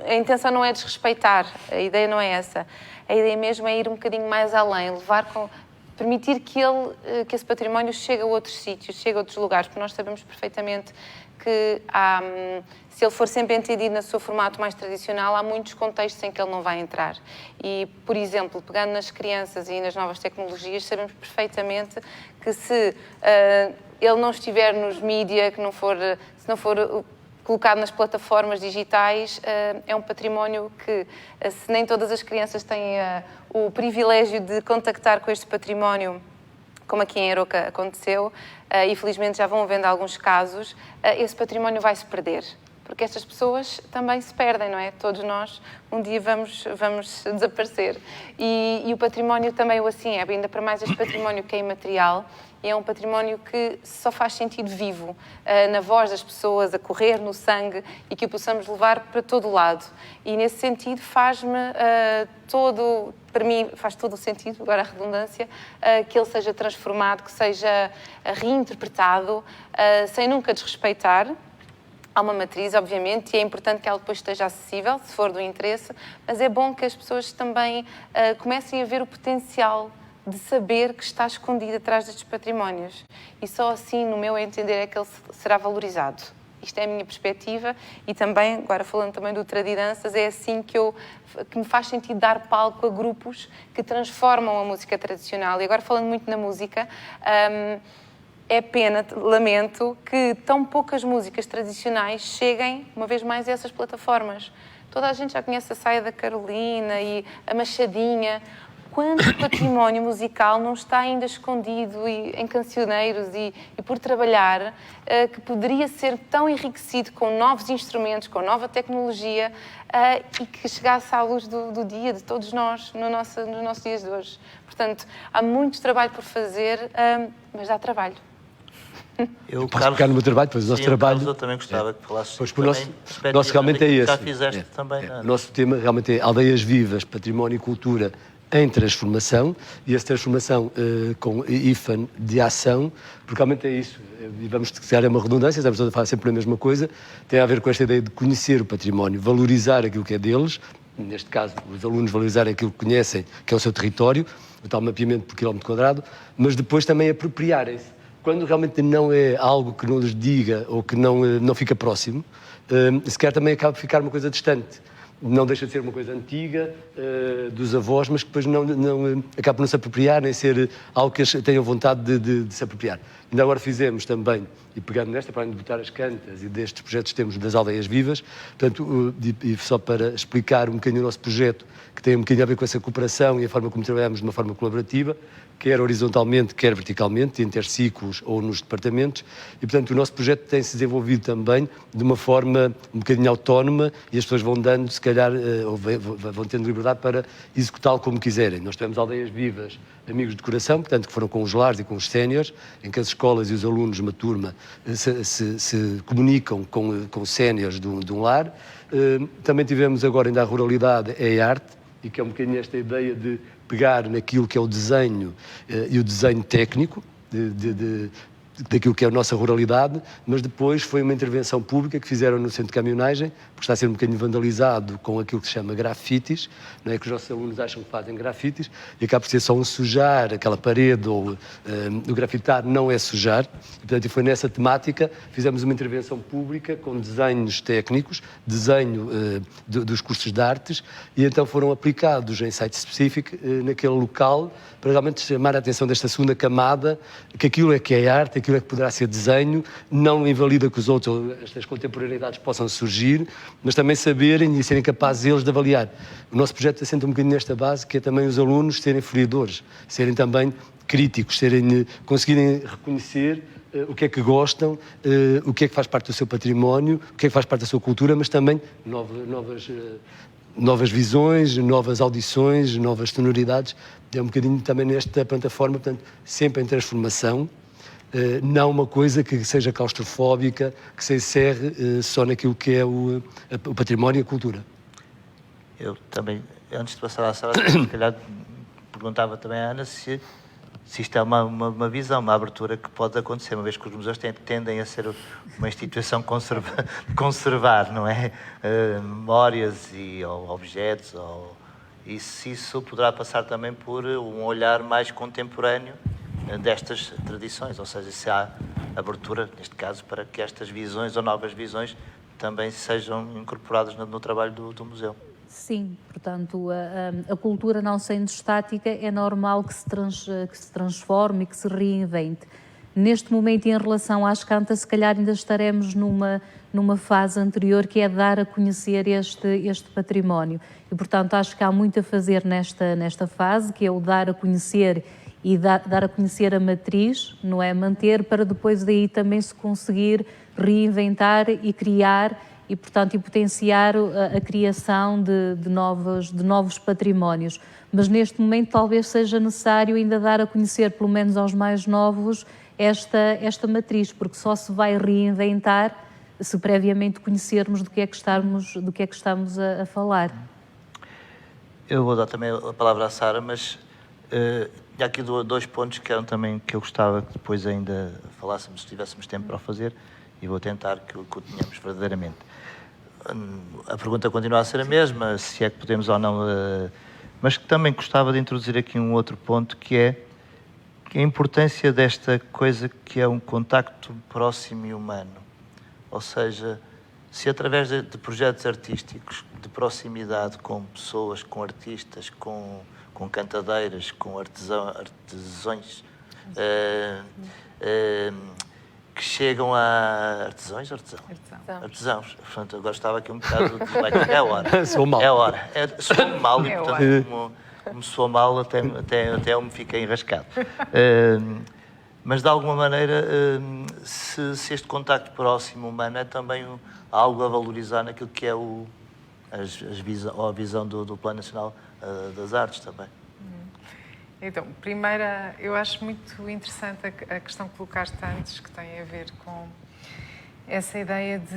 a intenção não é desrespeitar, a ideia não é essa. A ideia mesmo é ir um bocadinho mais além, permitir que esse património chegue a outros sítios, chegue a outros lugares, porque nós sabemos perfeitamente que se ele for sempre entendido no seu formato mais tradicional, há muitos contextos em que ele não vai entrar. E, por exemplo, pegando nas crianças e nas novas tecnologias, sabemos perfeitamente que se ele não estiver nos mídia, se não for colocado nas plataformas digitais, é um património que, se nem todas as crianças têm o privilégio de contactar com este património, como aqui em Aroca aconteceu, e felizmente já vão havendo alguns casos, esse património vai se perder. Porque estas pessoas também se perdem, não é? Todos nós um dia vamos desaparecer. E o património também o assim é, ainda para mais este património que é imaterial, e é um património que só faz sentido vivo, na voz das pessoas, a correr no sangue, e que o possamos levar para todo o lado. E nesse sentido para mim faz todo o sentido, agora a redundância, que ele seja transformado, que seja reinterpretado, sem nunca desrespeitar. Há uma matriz, obviamente, e é importante que ela depois esteja acessível, se for do interesse, mas é bom que as pessoas também comecem a ver o potencial de saber que está escondido atrás destes patrimónios. E só assim, no meu entender, é que ele será valorizado. Isto é a minha perspectiva e também, agora falando também do Tradidanças, é assim que me faz sentido dar palco a grupos que transformam a música tradicional. E agora falando muito na música, é pena, lamento, que tão poucas músicas tradicionais cheguem, uma vez mais, a essas plataformas. Toda a gente já conhece a Saia da Carolina e a Machadinha. Quanto património musical não está ainda escondido em cancioneiros e por trabalhar, que poderia ser tão enriquecido com novos instrumentos, com nova tecnologia, e que chegasse à luz do dia de todos nós, nos nossos dias de hoje. Portanto, há muito trabalho por fazer, mas dá trabalho. Eu posso pegar no meu trabalho, pois o nosso trabalho... Carlos, eu também gostava que falasses. Pois, o nosso realmente é esse. Já fizeste também. O nosso tema realmente é aldeias vivas, património e cultura em transformação, e essa transformação com IFAN de ação, porque realmente é isso, e vamos dizer, é uma redundância, estamos a falar sempre a mesma coisa, tem a ver com esta ideia de conhecer o património, valorizar aquilo que é deles, neste caso, os alunos valorizarem aquilo que conhecem, que é o seu território, o tal mapeamento por quilómetro quadrado, mas depois também apropriarem-se. Quando realmente não é algo que não lhes diga ou que não fica próximo, sequer também acaba por ficar uma coisa distante. não deixa de ser uma coisa antiga dos avós, mas que depois acaba por não se apropriar, nem ser algo que eles tenham vontade de se apropriar. Ainda agora fizemos também, e pegando nesta, para além de botar as cantas e destes projetos temos das aldeias vivas, portanto, e só para explicar um bocadinho o nosso projeto, que tem um bocadinho a ver com essa cooperação e a forma como trabalhamos de uma forma colaborativa, quer horizontalmente, quer verticalmente, interciclos ou nos departamentos, e portanto o nosso projeto tem-se desenvolvido também de uma forma um bocadinho autónoma e as pessoas vão dando, se calhar, ou vão tendo liberdade para executá-lo como quiserem. Nós tivemos aldeias vivas, amigos de coração, portanto que foram com os lares e com os séniores, em que as escolas e os alunos de uma turma se comunicam com séniores de um lar. Também tivemos agora ainda a ruralidade é arte, e que é um bocadinho esta ideia de pegar naquilo que é o desenho e o desenho técnico daquilo que é a nossa ruralidade, mas depois foi uma intervenção pública que fizeram no centro de caminhonagem, porque está a ser um bocadinho vandalizado com aquilo que se chama grafites, não é, que os nossos alunos acham que fazem grafites, e acaba por ser só um sujar aquela parede, ou o grafitar não é sujar, e, portanto, foi nessa temática, fizemos uma intervenção pública com desenhos técnicos, desenho dos cursos de artes, e então foram aplicados em site específico naquele local, para realmente chamar a atenção desta segunda camada, que aquilo é que é arte, aquilo é que poderá ser desenho, não invalida que os outros, estas contemporaneidades possam surgir, mas também saberem e serem capazes eles de avaliar. O nosso projeto assenta um bocadinho nesta base, que é também os alunos serem folheadores, serem também críticos, conseguirem reconhecer o que é que gostam, o que é que faz parte do seu património, o que é que faz parte da sua cultura, mas também novas visões, novas audições, novas sonoridades. É um bocadinho também nesta plataforma, portanto, sempre em transformação, não uma coisa que seja claustrofóbica, que se encerre só naquilo que é o património e a cultura. Eu também, antes de passar à sala, se calhar perguntava também à Ana se isto é uma visão, uma abertura que pode acontecer, uma vez que os museus tendem a ser uma instituição de conservar, não é? Memórias ou objetos, e se isso poderá passar também por um olhar mais contemporâneo destas tradições, ou seja, se há abertura, neste caso, para que estas visões ou novas visões também sejam incorporadas no trabalho do museu. Sim, portanto, a cultura não sendo estática, é normal que se transforme e que se reinvente. Neste momento, em relação às cantas, se calhar ainda estaremos numa fase anterior, que é dar a conhecer este património. E, portanto, acho que há muito a fazer nesta fase, que é o dar a conhecer e dar a conhecer a matriz, não é? Manter, para depois daí também se conseguir reinventar e criar e, portanto, e potenciar a criação de novos patrimónios. Mas neste momento talvez seja necessário ainda dar a conhecer, pelo menos aos mais novos, esta matriz, porque só se vai reinventar se previamente conhecermos do que é que estamos a falar. Eu vou dar também a palavra à Sara, mas há aqui dois pontos que eram também que eu gostava que depois ainda falássemos, se tivéssemos tempo para o fazer, e vou tentar que o tenhamos verdadeiramente. A pergunta continua a ser a mesma, se é que podemos ou não, mas que também gostava de introduzir aqui um outro ponto, que é a importância desta coisa que é um contacto próximo e humano. Ou seja, se através de projetos artísticos de proximidade com pessoas, com artistas, com cantadeiras, com artesãos, que chegam a artesãos. Portanto, agora estava aqui um bocado de é a hora. Sou mal. É a hora. Sou mal e, portanto, como sou mal, até eu me fiquei enrascado. Mas, de alguma maneira, se este contacto próximo humano é também algo a valorizar naquilo que é a visão do Plano Nacional das Artes também. Então, primeira, eu acho muito interessante a questão que colocaste antes, que tem a ver com essa ideia de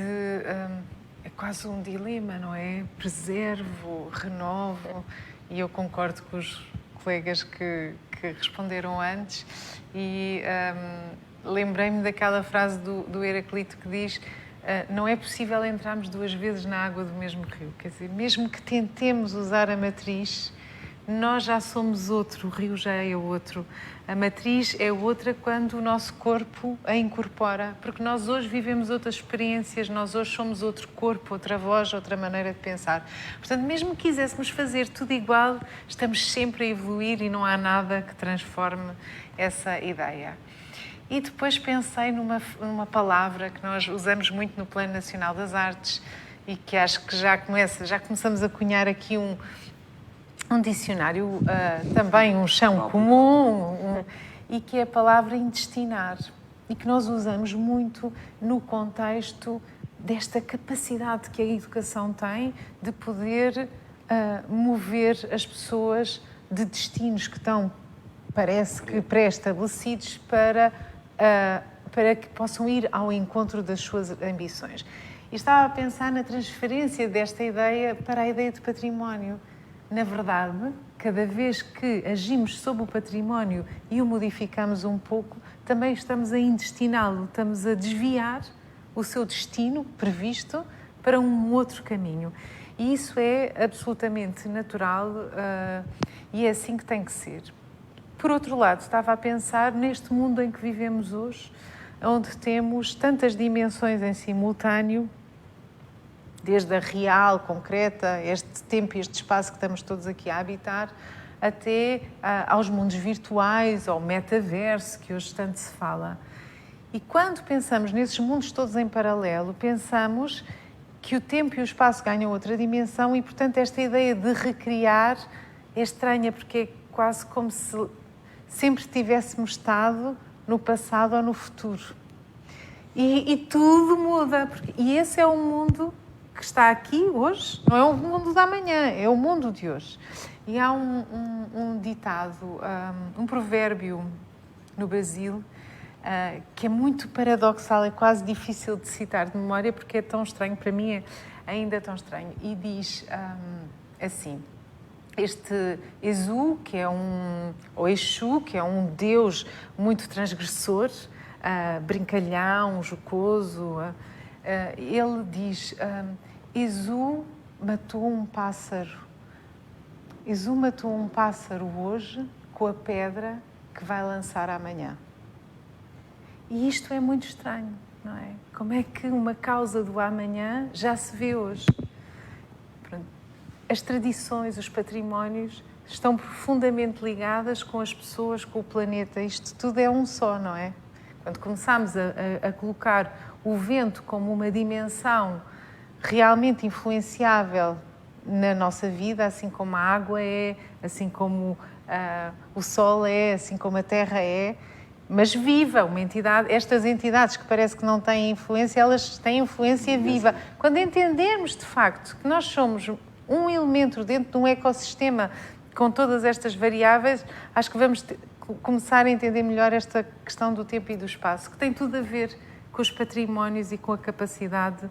é quase um dilema, não é? Preservo, renovo, e eu concordo com os colegas que responderam antes, e lembrei-me daquela frase do Heraclito que diz: não é possível entrarmos duas vezes na água do mesmo rio. Quer dizer, mesmo que tentemos usar a matriz, nós já somos outro, o rio já é outro. A matriz é outra quando o nosso corpo a incorpora, porque nós hoje vivemos outras experiências, nós hoje somos outro corpo, outra voz, outra maneira de pensar. Portanto, mesmo que quiséssemos fazer tudo igual, estamos sempre a evoluir e não há nada que transforme essa ideia. E depois pensei numa palavra que nós usamos muito no Plano Nacional das Artes e que acho que já começamos a cunhar aqui um dicionário, também um chão comum, e que é a palavra intestinar, e que nós usamos muito no contexto desta capacidade que a educação tem de poder mover as pessoas de destinos que estão, parece que pré-estabelecidos, para que possam ir ao encontro das suas ambições. E estava a pensar na transferência desta ideia para a ideia de património. Na verdade, cada vez que agimos sobre o património e o modificamos um pouco, também estamos a intestiná-lo, estamos a desviar o seu destino previsto para um outro caminho. E isso é absolutamente natural e é assim que tem que ser. Por outro lado, estava a pensar neste mundo em que vivemos hoje, onde temos tantas dimensões em simultâneo, desde a real, concreta, este tempo e este espaço que estamos todos aqui a habitar, até aos mundos virtuais, ao metaverso, que hoje tanto se fala. E quando pensamos nesses mundos todos em paralelo, pensamos que o tempo e o espaço ganham outra dimensão e, portanto, esta ideia de recriar é estranha, porque é quase como se sempre tivéssemos estado no passado ou no futuro. E tudo muda. E esse é o mundo que está aqui hoje, não é o mundo da manhã, é o mundo de hoje. E há um ditado, um provérbio no Brasil, que é muito paradoxal, é quase difícil de citar de memória, porque é tão estranho, para mim é ainda tão estranho, e diz assim: este Exu, que é ou Exu, que é um deus muito transgressor, brincalhão, jocoso, ele diz: Exu matou um pássaro. Exu matou um pássaro hoje com a pedra que vai lançar amanhã. E isto é muito estranho, não é? Como é que uma causa do amanhã já se vê hoje? As tradições, os patrimónios estão profundamente ligadas com as pessoas, com o planeta. Isto tudo é um só, não é? Quando começamos a colocar o vento como uma dimensão realmente influenciável na nossa vida, assim como a água é, assim como o sol é, assim como a terra é, mas viva, uma entidade, estas entidades que parece que não têm influência, elas têm influência viva. Quando entendermos de facto que nós somos um elemento dentro de um ecossistema com todas estas variáveis, acho que vamos começar a entender melhor esta questão do tempo e do espaço, que tem tudo a ver com os patrimónios e com a capacidade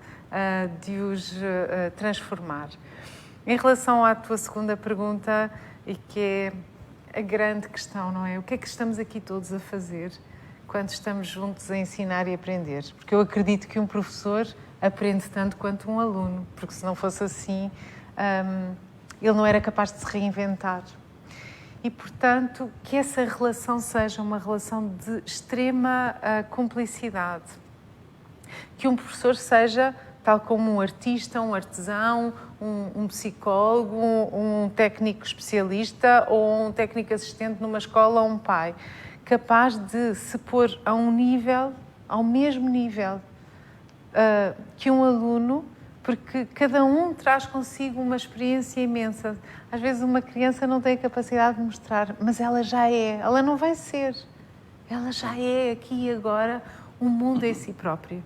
de os transformar. Em relação à tua segunda pergunta, e que é a grande questão, não é? O que é que estamos aqui todos a fazer quando estamos juntos a ensinar e aprender? Porque eu acredito que um professor aprende tanto quanto um aluno, porque se não fosse assim, ele não era capaz de se reinventar. E, portanto, que essa relação seja uma relação de extrema cumplicidade. Que um professor seja, tal como um artista, um artesão, um psicólogo, um técnico especialista ou um técnico assistente numa escola ou um pai, capaz de se pôr a um nível, ao mesmo nível que um aluno, porque cada um traz consigo uma experiência imensa. Às vezes uma criança não tem a capacidade de mostrar, mas ela já é, ela não vai ser. Ela já é aqui e agora um mundo em si próprio.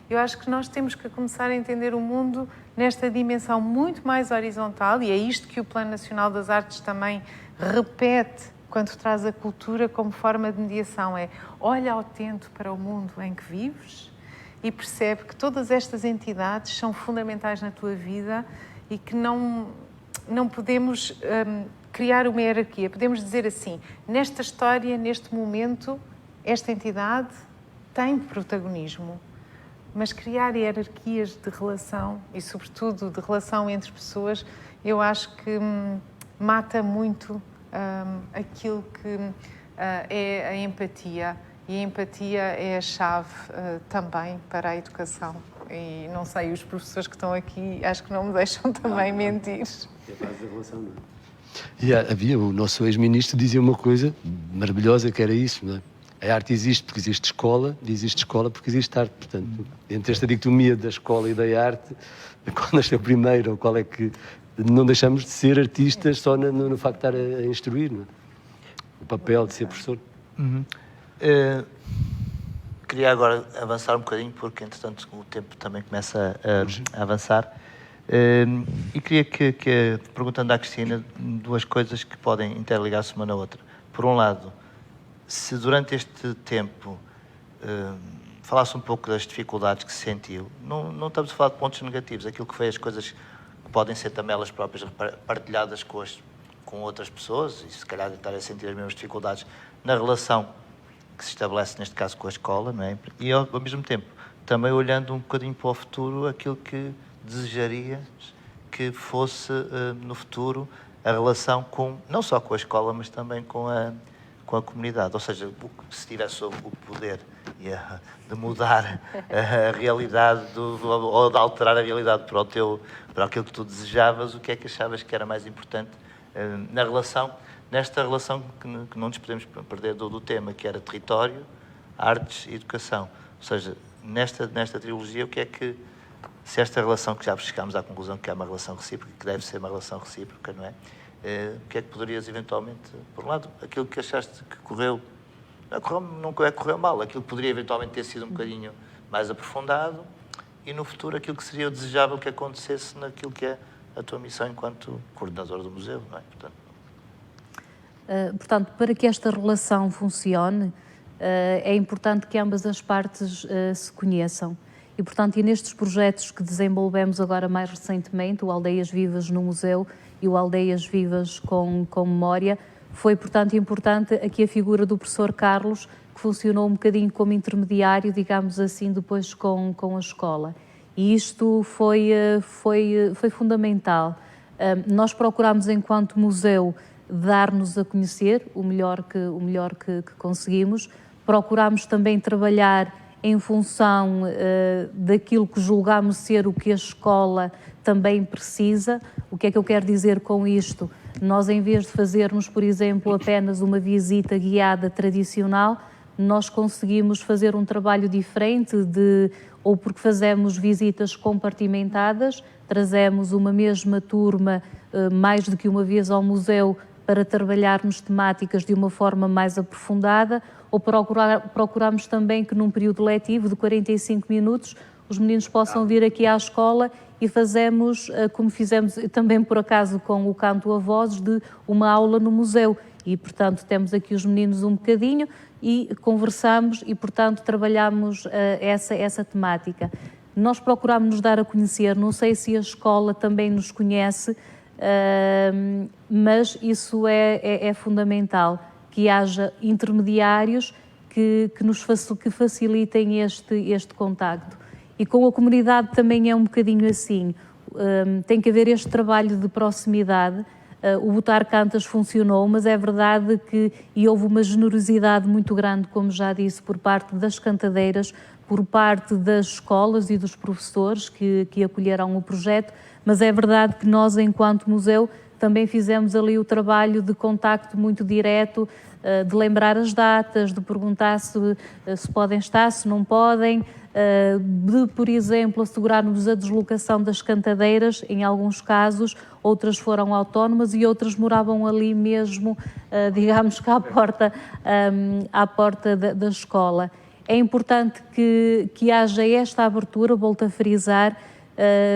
Eu acho que nós temos que começar a entender o mundo nesta dimensão muito mais horizontal, e é isto que o Plano Nacional das Artes também repete quando traz a cultura como forma de mediação, é olha atento para o mundo em que vives e percebe que todas estas entidades são fundamentais na tua vida e que não podemos criar uma hierarquia. Podemos dizer assim, nesta história, neste momento, esta entidade tem protagonismo. Mas criar hierarquias de relação, e sobretudo de relação entre pessoas, eu acho que mata muito aquilo que é a empatia. E a empatia é a chave também para a educação. E não sei, os professores que estão aqui acho que não me deixam também mentir. É a base da relação, não é? E havia, o nosso ex-ministro dizia uma coisa maravilhosa, que era isso, não é? A arte existe porque existe escola, e existe escola porque existe arte. Portanto, entre esta dicotomia da escola e da arte, qual nasceu primeiro, ou qual é que... Não deixamos de ser artistas só no facto de estar a instruir, não é? O papel de ser professor. Queria agora avançar um bocadinho, porque, entretanto, o tempo também começa a avançar. E queria perguntando à Cristina, duas coisas que podem interligar-se uma na outra. Por um lado, se durante este tempo falasse um pouco das dificuldades que se sentiu, não estamos a falar de pontos negativos, aquilo que foi as coisas que podem ser também elas próprias partilhadas com outras pessoas, e se calhar estar a sentir as mesmas dificuldades na relação que se estabelece, neste caso, com a escola, não é? E, ao mesmo tempo, também olhando um bocadinho para o futuro, aquilo que desejarias que fosse, no futuro, a relação não só com a escola, mas também com a comunidade. Ou seja, se tivesse o poder de mudar a realidade ou de alterar a realidade para aquilo que tu desejavas, o que é que achavas que era mais importante nesta relação que não nos podemos perder do tema, que era território, artes e educação. Ou seja, nesta trilogia, o que é que, se esta relação, que já chegámos à conclusão que é uma relação recíproca, que deve ser uma relação recíproca, não é? O que é que poderias eventualmente, por um lado, aquilo que achaste que correu mal, aquilo que poderia eventualmente ter sido um bocadinho mais aprofundado, e no futuro aquilo que seria desejável que acontecesse naquilo que é a tua missão enquanto coordenador do museu, não é? Portanto, para que esta relação funcione, é importante que ambas as partes se conheçam. E, portanto, nestes projetos que desenvolvemos agora mais recentemente, o Aldeias Vivas no Museu e o Aldeias Vivas com Memória, foi, portanto, importante aqui a figura do professor Carlos, que funcionou um bocadinho como intermediário, digamos assim, depois com a escola. E isto foi fundamental. Nós procuramos, enquanto museu, dar-nos a conhecer o melhor que conseguimos. Procuramos também trabalhar em função daquilo que julgamos ser o que a escola também precisa. O que é que eu quero dizer com isto? Nós, em vez de fazermos, por exemplo, apenas uma visita guiada tradicional, nós conseguimos fazer um trabalho diferente ou porque fazemos visitas compartimentadas, trazemos uma mesma turma mais do que uma vez ao museu para trabalharmos temáticas de uma forma mais aprofundada, ou procuramos também que num período letivo de 45 minutos os meninos possam vir aqui à escola e fazemos, como fizemos também por acaso com o canto a vozes, de uma aula no museu. E, portanto, temos aqui os meninos um bocadinho e conversamos e, portanto, trabalhamos essa temática. Nós procuramos nos dar a conhecer, não sei se a escola também nos conhece, mas isso é fundamental, que haja intermediários que facilitem este contacto. E com a comunidade também é um bocadinho assim, tem que haver este trabalho de proximidade. O Botar Cantas funcionou, mas é verdade e houve uma generosidade muito grande, como já disse, por parte das cantadeiras, por parte das escolas e dos professores que acolheram o projeto, mas é verdade que nós, enquanto museu, também fizemos ali o trabalho de contacto muito direto, de lembrar as datas, de perguntar se podem estar, se não podem, de, por exemplo, assegurarmos a deslocação das cantadeiras, em alguns casos, outras foram autónomas e outras moravam ali mesmo, digamos que à porta da escola. É importante que haja esta abertura, volto a frisar,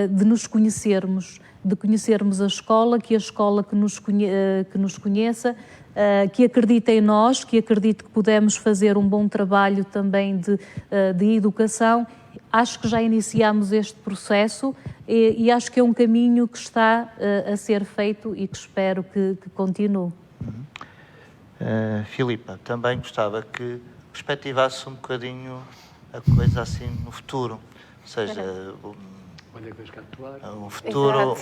de nos conhecermos, de conhecermos a escola, que a escola que nos conheça, que acredite em nós, que acredite que podemos fazer um bom trabalho também de educação. Acho que já iniciámos este processo e acho que é um caminho que está a ser feito e que espero que continue. Filipa, também gostava que perspectivasse um bocadinho a coisa assim no futuro, ou seja, Quando é que vais cá atuar? um futuro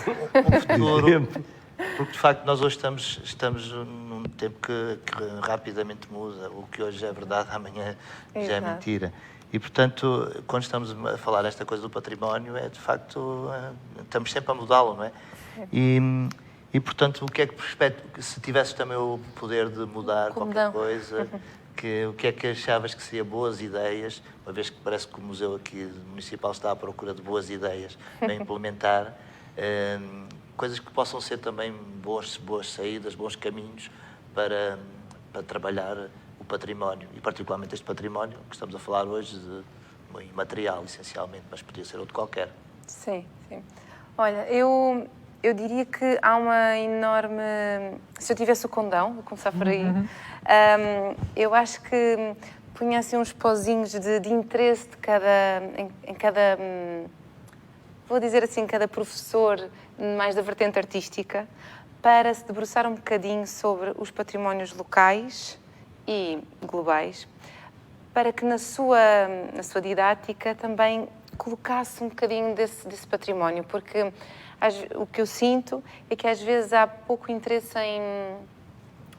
Porque, de facto, nós hoje estamos num tempo que rapidamente muda. O que hoje é verdade, amanhã já é Exato. mentira. E, portanto, quando estamos a falar esta coisa do património, de facto, estamos sempre a mudá-lo, não é? E, portanto, o que é que, se tivesses também o poder de mudar qualquer coisa, o que é que achavas que seria boas ideias, uma vez que parece que o Museu aqui Municipal está à procura de boas ideias para implementar, coisas que possam ser também boas saídas, bons caminhos para trabalhar o património, e particularmente este património que estamos a falar hoje de imaterial, essencialmente, mas podia ser outro qualquer. Sim, sim. Olha, eu diria que há uma enorme... Se eu tivesse o condão, vou começar por aí, eu acho que punha assim uns pozinhos de interesse de em cada... Vou dizer assim, cada professor, mais da vertente artística, para se debruçar um bocadinho sobre os patrimónios locais e globais, para que na sua didática também colocasse um bocadinho desse património, porque o que eu sinto é que às vezes há pouco interesse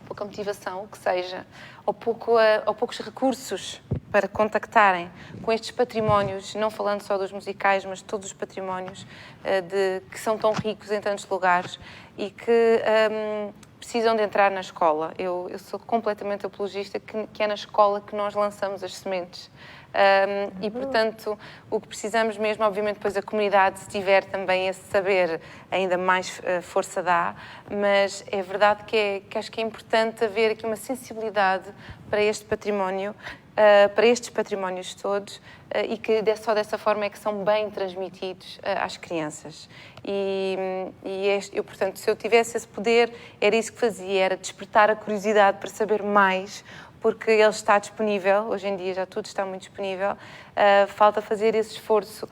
pouca motivação, o que seja, ou poucos recursos para contactarem com estes patrimónios, não falando só dos musicais, mas todos os patrimónios que são tão ricos em tantos lugares e que precisam de entrar na escola. Eu sou completamente apologista que é na escola que nós lançamos as sementes. E, portanto, o que precisamos mesmo, obviamente, depois a comunidade, se tiver também esse saber, ainda mais força dá, mas é verdade que acho que é importante haver aqui uma sensibilidade para este património, para estes patrimónios todos, e que só dessa forma é que são bem transmitidos às crianças. Eu, portanto, se eu tivesse esse poder, era isso que fazia, era despertar a curiosidade para saber mais, porque ele está disponível, hoje em dia já tudo está muito disponível, falta fazer esse esforço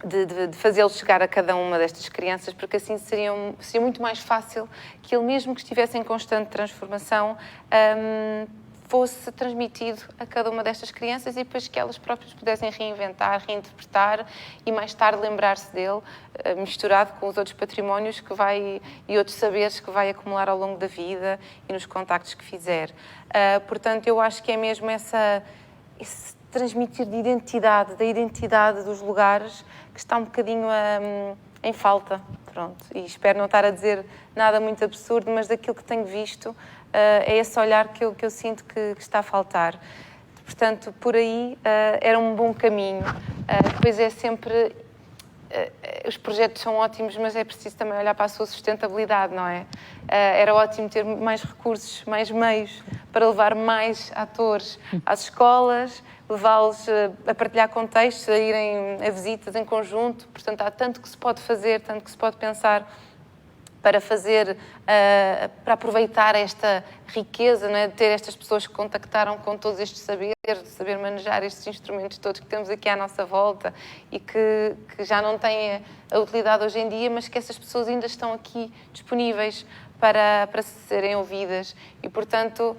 de fazê-lo chegar a cada uma destas crianças, porque assim seria muito mais fácil que ele, mesmo que estivesse em constante transformação, fosse transmitido a cada uma destas crianças e depois que elas próprias pudessem reinventar, reinterpretar e mais tarde lembrar-se dele, misturado com os outros patrimónios e outros saberes que vai acumular ao longo da vida e nos contactos que fizer. Portanto, eu acho que é mesmo esse transmitir da identidade dos lugares que está um bocadinho em falta. Pronto. E espero não estar a dizer nada muito absurdo, mas daquilo que tenho visto, é esse olhar que eu sinto que está a faltar. Portanto, por aí era um bom caminho. Depois é sempre... os projetos são ótimos, mas é preciso também olhar para a sua sustentabilidade, não é? Era ótimo ter mais recursos, mais meios para levar mais atores às escolas, levá-los a partilhar contextos, a irem a visitas em conjunto. Portanto, há tanto que se pode fazer, tanto que se pode pensar para fazer, para aproveitar esta riqueza, não é? De ter estas pessoas que contactaram com todos estes saberes, de saber manejar estes instrumentos todos que temos aqui à nossa volta e que já não têm a utilidade hoje em dia, mas que essas pessoas ainda estão aqui disponíveis para serem ouvidas e, portanto,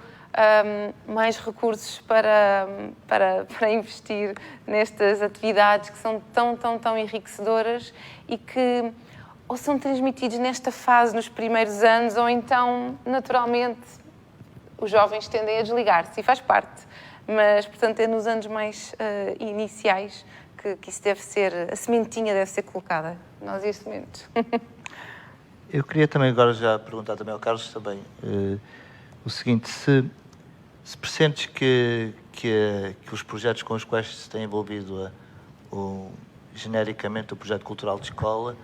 mais recursos para investir nestas atividades que são tão enriquecedoras e que ou são transmitidos nesta fase, nos primeiros anos, ou então, naturalmente, os jovens tendem a desligar-se, e faz parte. Mas, portanto, é nos anos mais iniciais que isso deve ser, a sementinha deve ser colocada. Nós e as sementes. Eu queria também agora já perguntar também ao Carlos também o seguinte, se pressentes que os projetos com os quais se tem envolvido genericamente o projeto cultural de escola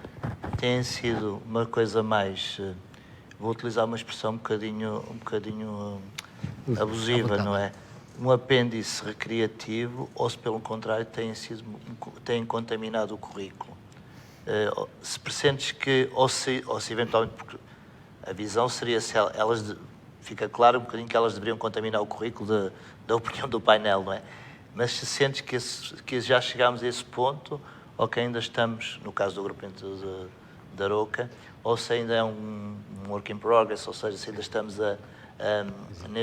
tem sido uma coisa mais, vou utilizar uma expressão um bocadinho abusiva, não é? Um apêndice recreativo, ou se pelo contrário têm contaminado o currículo. Se pressentes que, ou se eventualmente, porque a visão seria se fica claro um bocadinho que elas deveriam contaminar o currículo da opinião do painel, não é? Mas se sentes que já chegámos a esse ponto, ou que ainda estamos, no caso do agrupamento de Arouca, ou se ainda é um work in progress, ou seja, se ainda estamos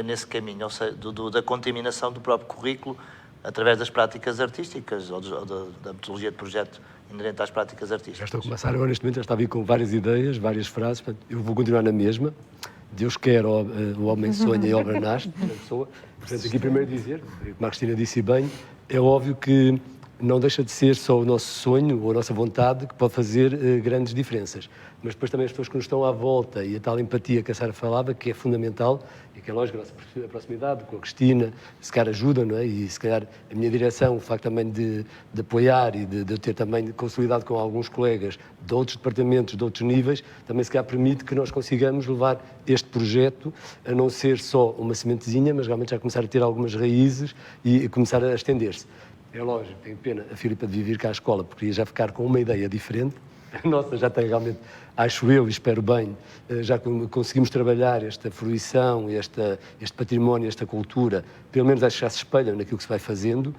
nesse caminho, ou seja, da contaminação do próprio currículo através das práticas artísticas ou da metodologia de projeto inerente às práticas Já artísticas. estou a começar agora, neste momento, já está a vir com várias ideias, várias frases, portanto, eu vou continuar na mesma. Deus quer, o homem sonha e a obra nasce, da pessoa. Portanto, aqui primeiro dizer, como a Cristina disse bem, é óbvio que não deixa de ser só o nosso sonho ou a nossa vontade que pode fazer grandes diferenças. Mas depois também as pessoas que nos estão à volta e a tal empatia que a Sara falava, que é fundamental, e que é lógico, a nossa proximidade com a Cristina, se calhar ajuda, não é? E se calhar a minha direção, o facto também de apoiar e de ter também consolidado com alguns colegas de outros departamentos, de outros níveis, também se calhar permite que nós consigamos levar este projeto a não ser só uma sementezinha, mas realmente já começar a ter algumas raízes e começar a estender-se. É lógico, tenho pena a Filipa de vir cá à escola, porque ia já ficar com uma ideia diferente. A nossa já tem realmente, acho eu, e espero bem, já conseguimos trabalhar esta fruição, este património, esta cultura, pelo menos acho que já se espelham naquilo que se vai fazendo.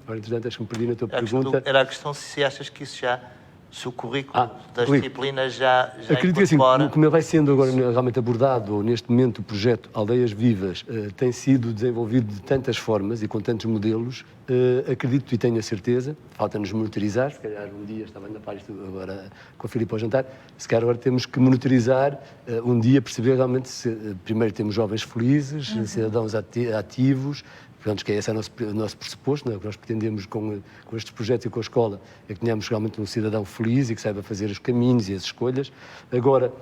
Agora, entretanto, acho que me perdi na tua pergunta. Era a questão se achas que isso já, se o currículo das currículo. disciplinas já Acredito que assim, incorpora... como ele vai sendo agora realmente abordado, neste momento o projeto Aldeias Vivas tem sido desenvolvido de tantas formas e com tantos modelos, acredito e tenho a certeza, falta-nos monitorizar, se calhar um dia, estava ainda a falar isto agora com a Filipe ao jantar, se calhar agora temos que monitorizar, um dia perceber realmente se primeiro temos jovens felizes, cidadãos ativos, portanto, que esse é o nosso pressuposto, não é? O que nós pretendemos com estes projetos e com a escola é que tenhamos realmente um cidadão feliz e que saiba fazer os caminhos e as escolhas. Agora,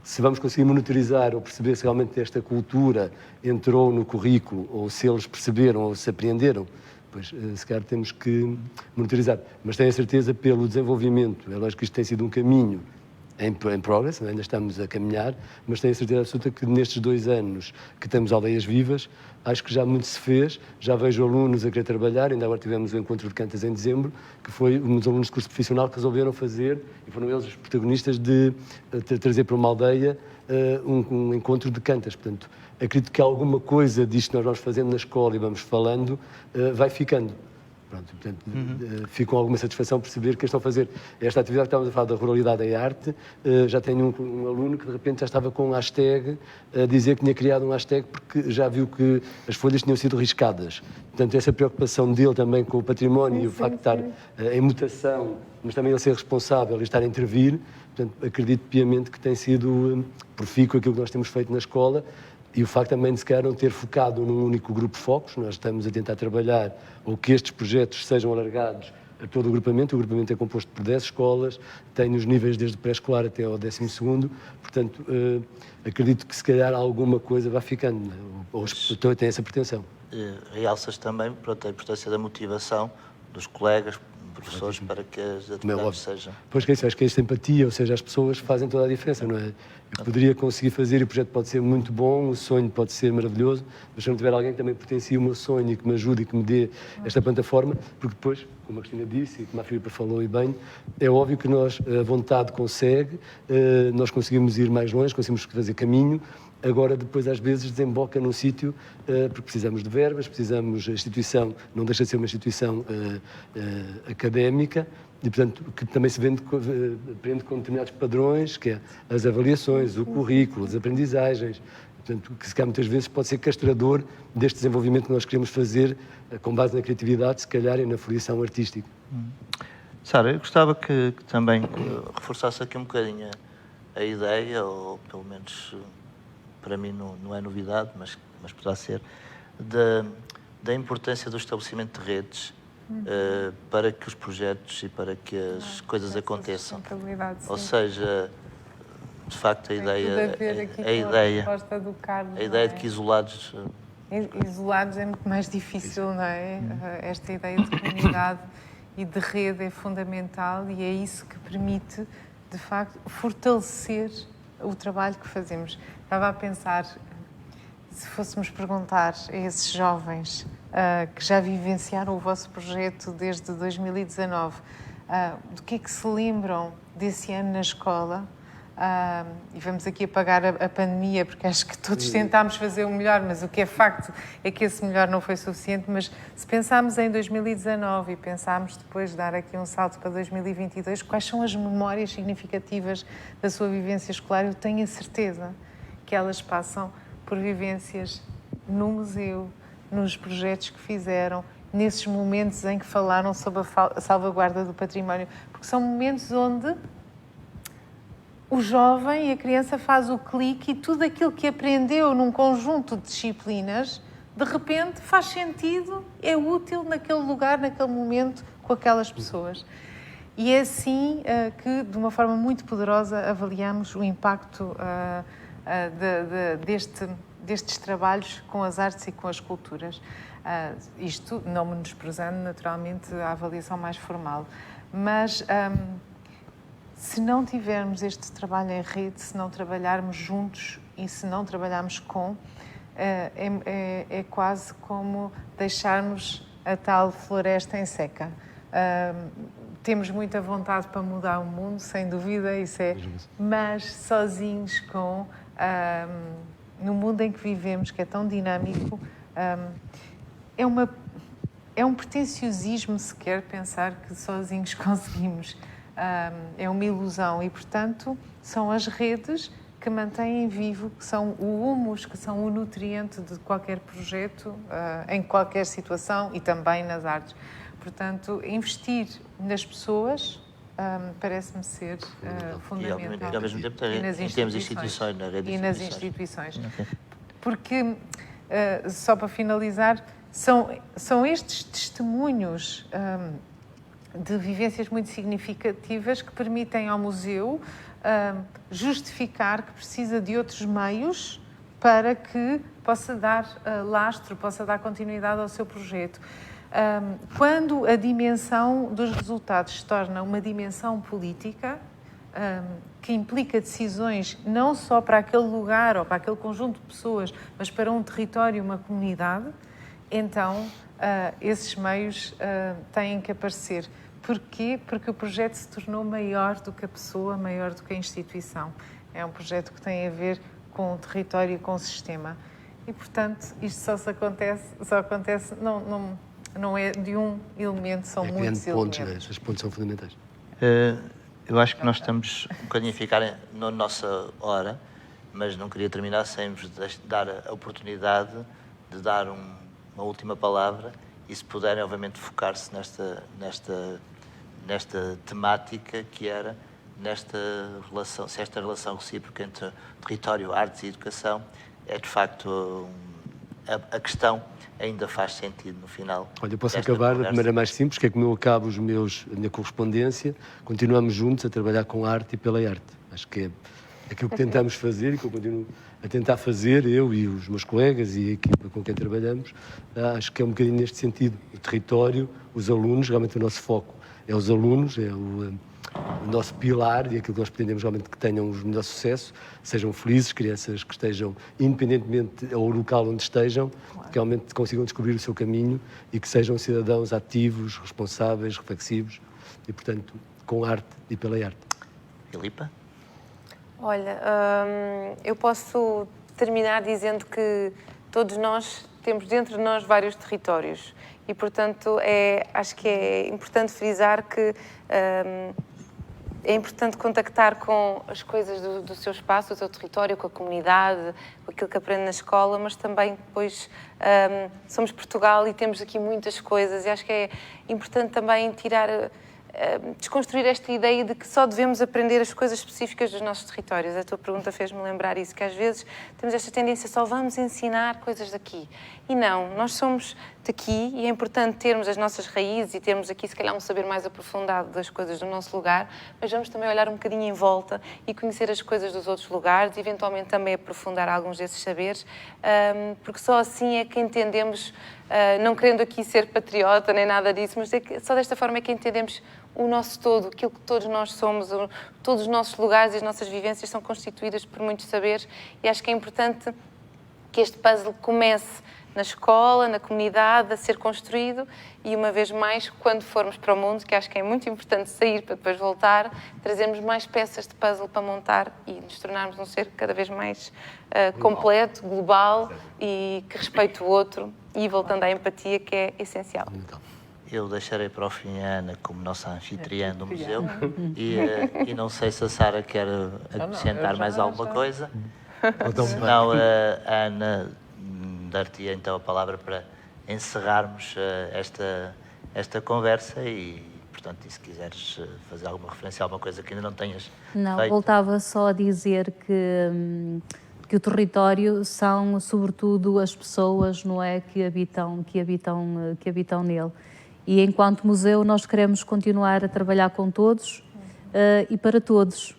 se vamos conseguir monitorizar ou perceber se realmente esta cultura entrou no currículo ou se eles perceberam ou se apreenderam, pois se calhar temos que monitorizar. Mas tenho a certeza pelo desenvolvimento, é lógico que isto tem sido um caminho em progress, ainda estamos a caminhar, mas tenho a certeza absoluta que nestes 2 anos que temos Aldeias Vivas, acho que já muito se fez, já vejo alunos a querer trabalhar, ainda agora tivemos o encontro de cantas em dezembro, que foi uns alunos de curso profissional que resolveram fazer, e foram eles os protagonistas de trazer para uma aldeia um encontro de cantas. Portanto, acredito que alguma coisa disto que nós vamos fazendo na escola e vamos falando, vai ficando. Pronto, portanto, fico com alguma satisfação perceber que estão a fazer esta atividade que estávamos a falar da ruralidade em arte. Já tenho um aluno que de repente já estava com um hashtag a dizer que tinha criado um hashtag porque já viu que as folhas tinham sido riscadas. Portanto, essa preocupação dele também com o património e o facto de estar em mutação, mas também ele ser responsável e estar a intervir, portanto, acredito piamente que tem sido profícuo aquilo que nós temos feito na escola. E o facto também de se calhar não ter focado num único grupo de focos, nós estamos a tentar trabalhar ou que estes projetos sejam alargados a todo o agrupamento é composto por 10 escolas, tem nos níveis desde o pré-escolar até ao 12º, portanto, acredito que se calhar alguma coisa vai ficando, ou tem essa pretensão. Realças também, pronto, a importância da motivação dos colegas, professores, para que as atividades sejam... Pois que é isso, acho que esta empatia, ou seja, as pessoas fazem toda a diferença, não é? Eu poderia conseguir fazer e o projeto pode ser muito bom, o sonho pode ser maravilhoso, mas se não tiver alguém que também potencie o meu sonho e que me ajude e que me dê esta plataforma, porque depois, como a Cristina disse e como a Filipa falou e bem, é óbvio que nós, a vontade consegue, nós conseguimos ir mais longe, conseguimos fazer caminho. Agora, depois, às vezes, desemboca num sítio, porque precisamos de verbas, precisamos, a instituição não deixa de ser uma instituição académica, e, portanto, que também se prende com determinados padrões, que é as avaliações, o currículo, as aprendizagens, portanto, que se calhar muitas vezes pode ser castrador deste desenvolvimento que nós queremos fazer, com base na criatividade, se calhar, e na fruição artística. Sara, eu gostava que também reforçasse aqui um bocadinho a ideia, ou pelo menos... para mim não é novidade, mas poderá ser, da importância do estabelecimento de redes para que os projetos e para que as coisas aconteçam. Ou seja, de facto, a ideia de que isolados... Isolados é muito mais difícil, não é? Esta ideia de comunidade e de rede é fundamental e é isso que permite, de facto, fortalecer o trabalho que fazemos. Estava a pensar, se fôssemos perguntar a esses jovens que já vivenciaram o vosso projeto desde 2019, do que é que se lembram desse ano na escola, e vamos aqui apagar a pandemia, porque acho que todos tentámos fazer o melhor, mas o que é facto é que esse melhor não foi suficiente, mas se pensarmos em 2019 e pensarmos depois de dar aqui um salto para 2022, quais são as memórias significativas da sua vivência escolar? Eu tenho a certeza que elas passam por vivências no museu, nos projetos que fizeram nesses momentos em que falaram sobre a salvaguarda do património, porque são momentos onde o jovem e a criança faz o clique e tudo aquilo que aprendeu num conjunto de disciplinas, de repente faz sentido, é útil naquele lugar, naquele momento, com aquelas pessoas. E é assim que, de uma forma muito poderosa, avaliamos o impacto destes trabalhos com as artes e com as culturas. Isto não menosprezando, naturalmente, a avaliação mais formal. Mas se não tivermos este trabalho em rede, se não trabalharmos juntos e se não trabalharmos é quase como deixarmos a tal floresta em seca. Temos muita vontade para mudar o mundo, sem dúvida, mas sozinhos no mundo em que vivemos, que é tão dinâmico, é um pretenciosismo sequer pensar que sozinhos conseguimos. É uma ilusão e, portanto, são as redes que mantêm vivo, que são o humus, que são o nutriente de qualquer projeto, em qualquer situação e também nas artes. Portanto, investir nas pessoas parece-me ser fundamental. E ao mesmo tempo, em termos de instituições, na rede de instituições. Okay. Porque, só para finalizar, são estes testemunhos de vivências muito significativas que permitem ao museu justificar que precisa de outros meios para que possa dar lastro, possa dar continuidade ao seu projeto. Quando a dimensão dos resultados se torna uma dimensão política, que implica decisões não só para aquele lugar ou para aquele conjunto de pessoas, mas para um território, uma comunidade, então esses meios têm que aparecer. Porquê? Porque o projeto se tornou maior do que a pessoa, maior do que a instituição. É um projeto que tem a ver com o território e com o sistema. E, portanto, isto só acontece não é de um elemento, são muitos elementos. Esses pontos são fundamentais. Eu acho que nós estamos um bocadinho a ficar na nossa hora, mas não queria terminar sem vos dar a oportunidade de dar uma última palavra e, se puderem, obviamente, focar-se nesta temática que era nesta relação, se esta relação recíproca entre território, artes e educação é, de facto, a questão ainda faz sentido no final. Olha, eu posso acabar da maneira mais simples, que é como eu acabo a minha correspondência, continuamos juntos a trabalhar com a arte e pela arte. Acho que é aquilo que tentamos fazer e que eu continuo a tentar fazer, eu e os meus colegas e a equipa com quem trabalhamos. Acho que é um bocadinho neste sentido. O território, os alunos, realmente o nosso foco é os alunos, é o nosso pilar e aquilo que nós pretendemos realmente que tenham o melhor sucesso, sejam felizes, crianças que estejam, independentemente ao local onde estejam, que realmente consigam descobrir o seu caminho e que sejam cidadãos ativos, responsáveis, reflexivos e, portanto, com arte e pela arte. Filipa? Olha, eu posso terminar dizendo que todos nós temos dentro de nós vários territórios e, portanto, acho que é importante frisar que é importante contactar com as coisas do seu espaço, do seu território, com a comunidade, com aquilo que aprende na escola, mas também depois somos Portugal e temos aqui muitas coisas e acho que é importante também desconstruir esta ideia de que só devemos aprender as coisas específicas dos nossos territórios. A tua pergunta fez-me lembrar isso, que às vezes temos esta tendência, só vamos ensinar coisas daqui. E não, nós somos daqui e é importante termos as nossas raízes e termos aqui, se calhar, um saber mais aprofundado das coisas do nosso lugar, mas vamos também olhar um bocadinho em volta e conhecer as coisas dos outros lugares e, eventualmente, também aprofundar alguns desses saberes, porque só assim é que entendemos, não querendo aqui ser patriota nem nada disso, mas só desta forma é que entendemos o nosso todo, aquilo que todos nós somos, todos os nossos lugares e as nossas vivências são constituídas por muitos saberes e acho que é importante que este puzzle comece na escola, na comunidade, a ser construído e, uma vez mais, quando formos para o mundo, que acho que é muito importante sair para depois voltar, trazermos mais peças de puzzle para montar e nos tornarmos um ser cada vez mais completo, global e que respeite o outro e voltando à empatia, que é essencial. Eu deixarei para o fim a Ana como nossa anfitriã do museu e não sei se a Sara quer acrescentar mais alguma coisa. Senão a Ana dar-te então a palavra para encerrarmos esta conversa e, portanto, e se quiseres fazer alguma referência a alguma coisa que ainda não tenhas feito. Voltava só a dizer que o território são, sobretudo, as pessoas, não é, que habitam nele. E, enquanto museu, nós queremos continuar a trabalhar com todos e para todos.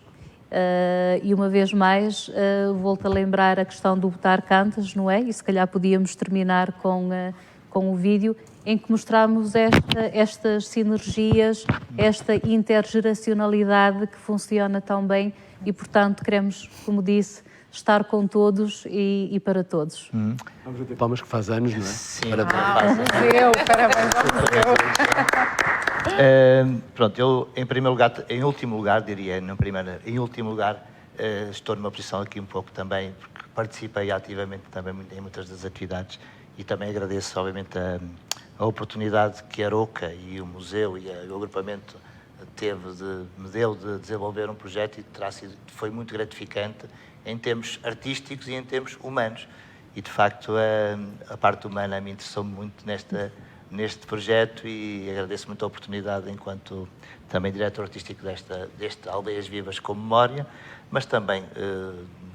E, uma vez mais, volto a lembrar a questão do Botar Cantas, não é? E, se calhar, podíamos terminar com o vídeo em que mostramos estas sinergias, esta intergeracionalidade que funciona tão bem e, portanto, queremos, como disse, estar com todos e para todos. Vamos bater palmas que faz anos, não é? Sim. Parabéns ao museu. Pronto, eu em último lugar, diria, não primeiro, em último lugar, estou numa posição aqui um pouco também, porque participei ativamente também em muitas das atividades e também agradeço, obviamente, a oportunidade que a Aroca e o museu e o agrupamento me deu de desenvolver um projeto e foi muito gratificante em termos artísticos e em termos humanos. E, de facto, a parte humana me interessou muito neste projeto e agradeço muito a oportunidade enquanto também diretor artístico deste Aldeias Vivas com Memória, mas também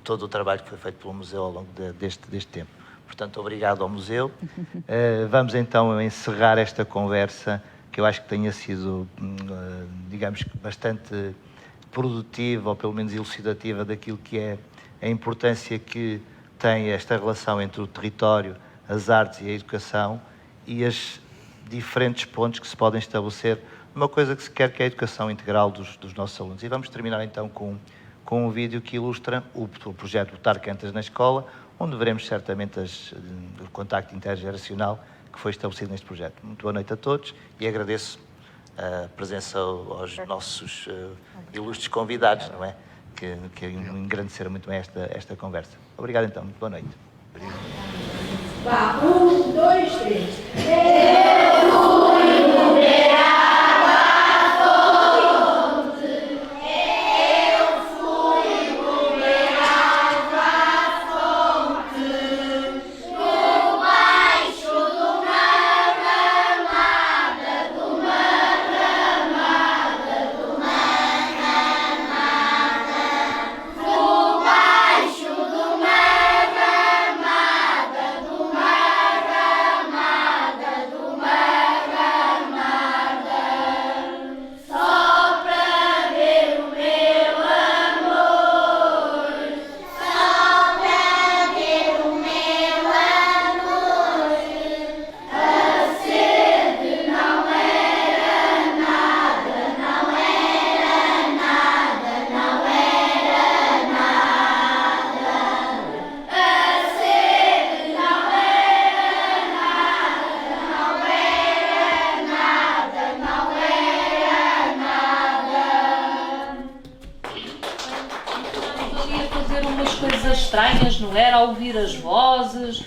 todo o trabalho que foi feito pelo museu ao longo deste tempo. Portanto, obrigado ao museu. Vamos então encerrar esta conversa, que eu acho que tenha sido, digamos, bastante produtiva, ou pelo menos elucidativa, daquilo que é a importância que tem esta relação entre o território, as artes e a educação e os diferentes pontos que se podem estabelecer numa coisa que se quer, que é a educação integral dos nossos alunos. E vamos terminar então com um vídeo que ilustra o projeto Botar Cantas na Escola, onde veremos certamente o contacto intergeracional que foi estabelecido neste projeto. Muito boa noite a todos e agradeço a presença aos nossos ilustres convidados, não é? Que engrandeceram muito bem esta conversa. Obrigado então, muito boa noite. Vá, 1, 2, 3. Estranhas, não era? A ouvir as vozes,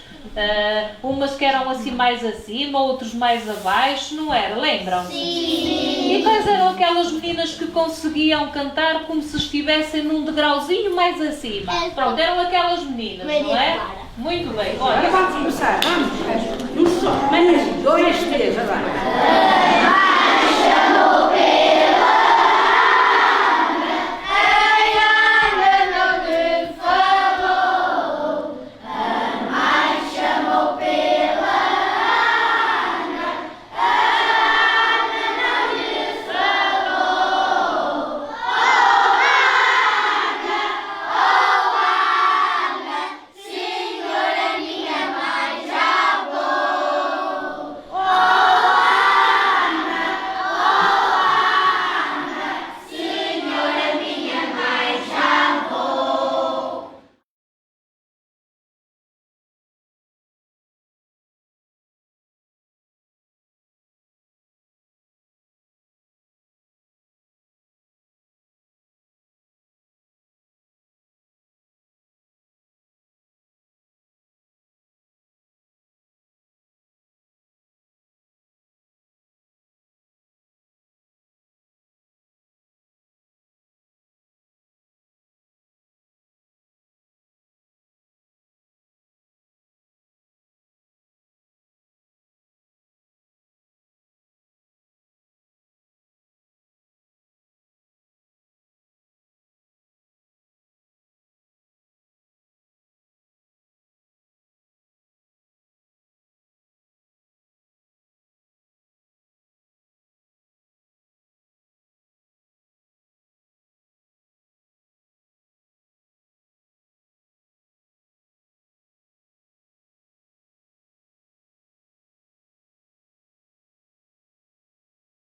umas que eram assim mais acima, outros mais abaixo, não era? Lembram-se? Sim! E quais eram aquelas meninas que conseguiam cantar como se estivessem num degrauzinho mais acima? Pronto, eram aquelas meninas, não é? Muito bem. Agora vamos começar, vamos. Um só, mais 2, 3, agora.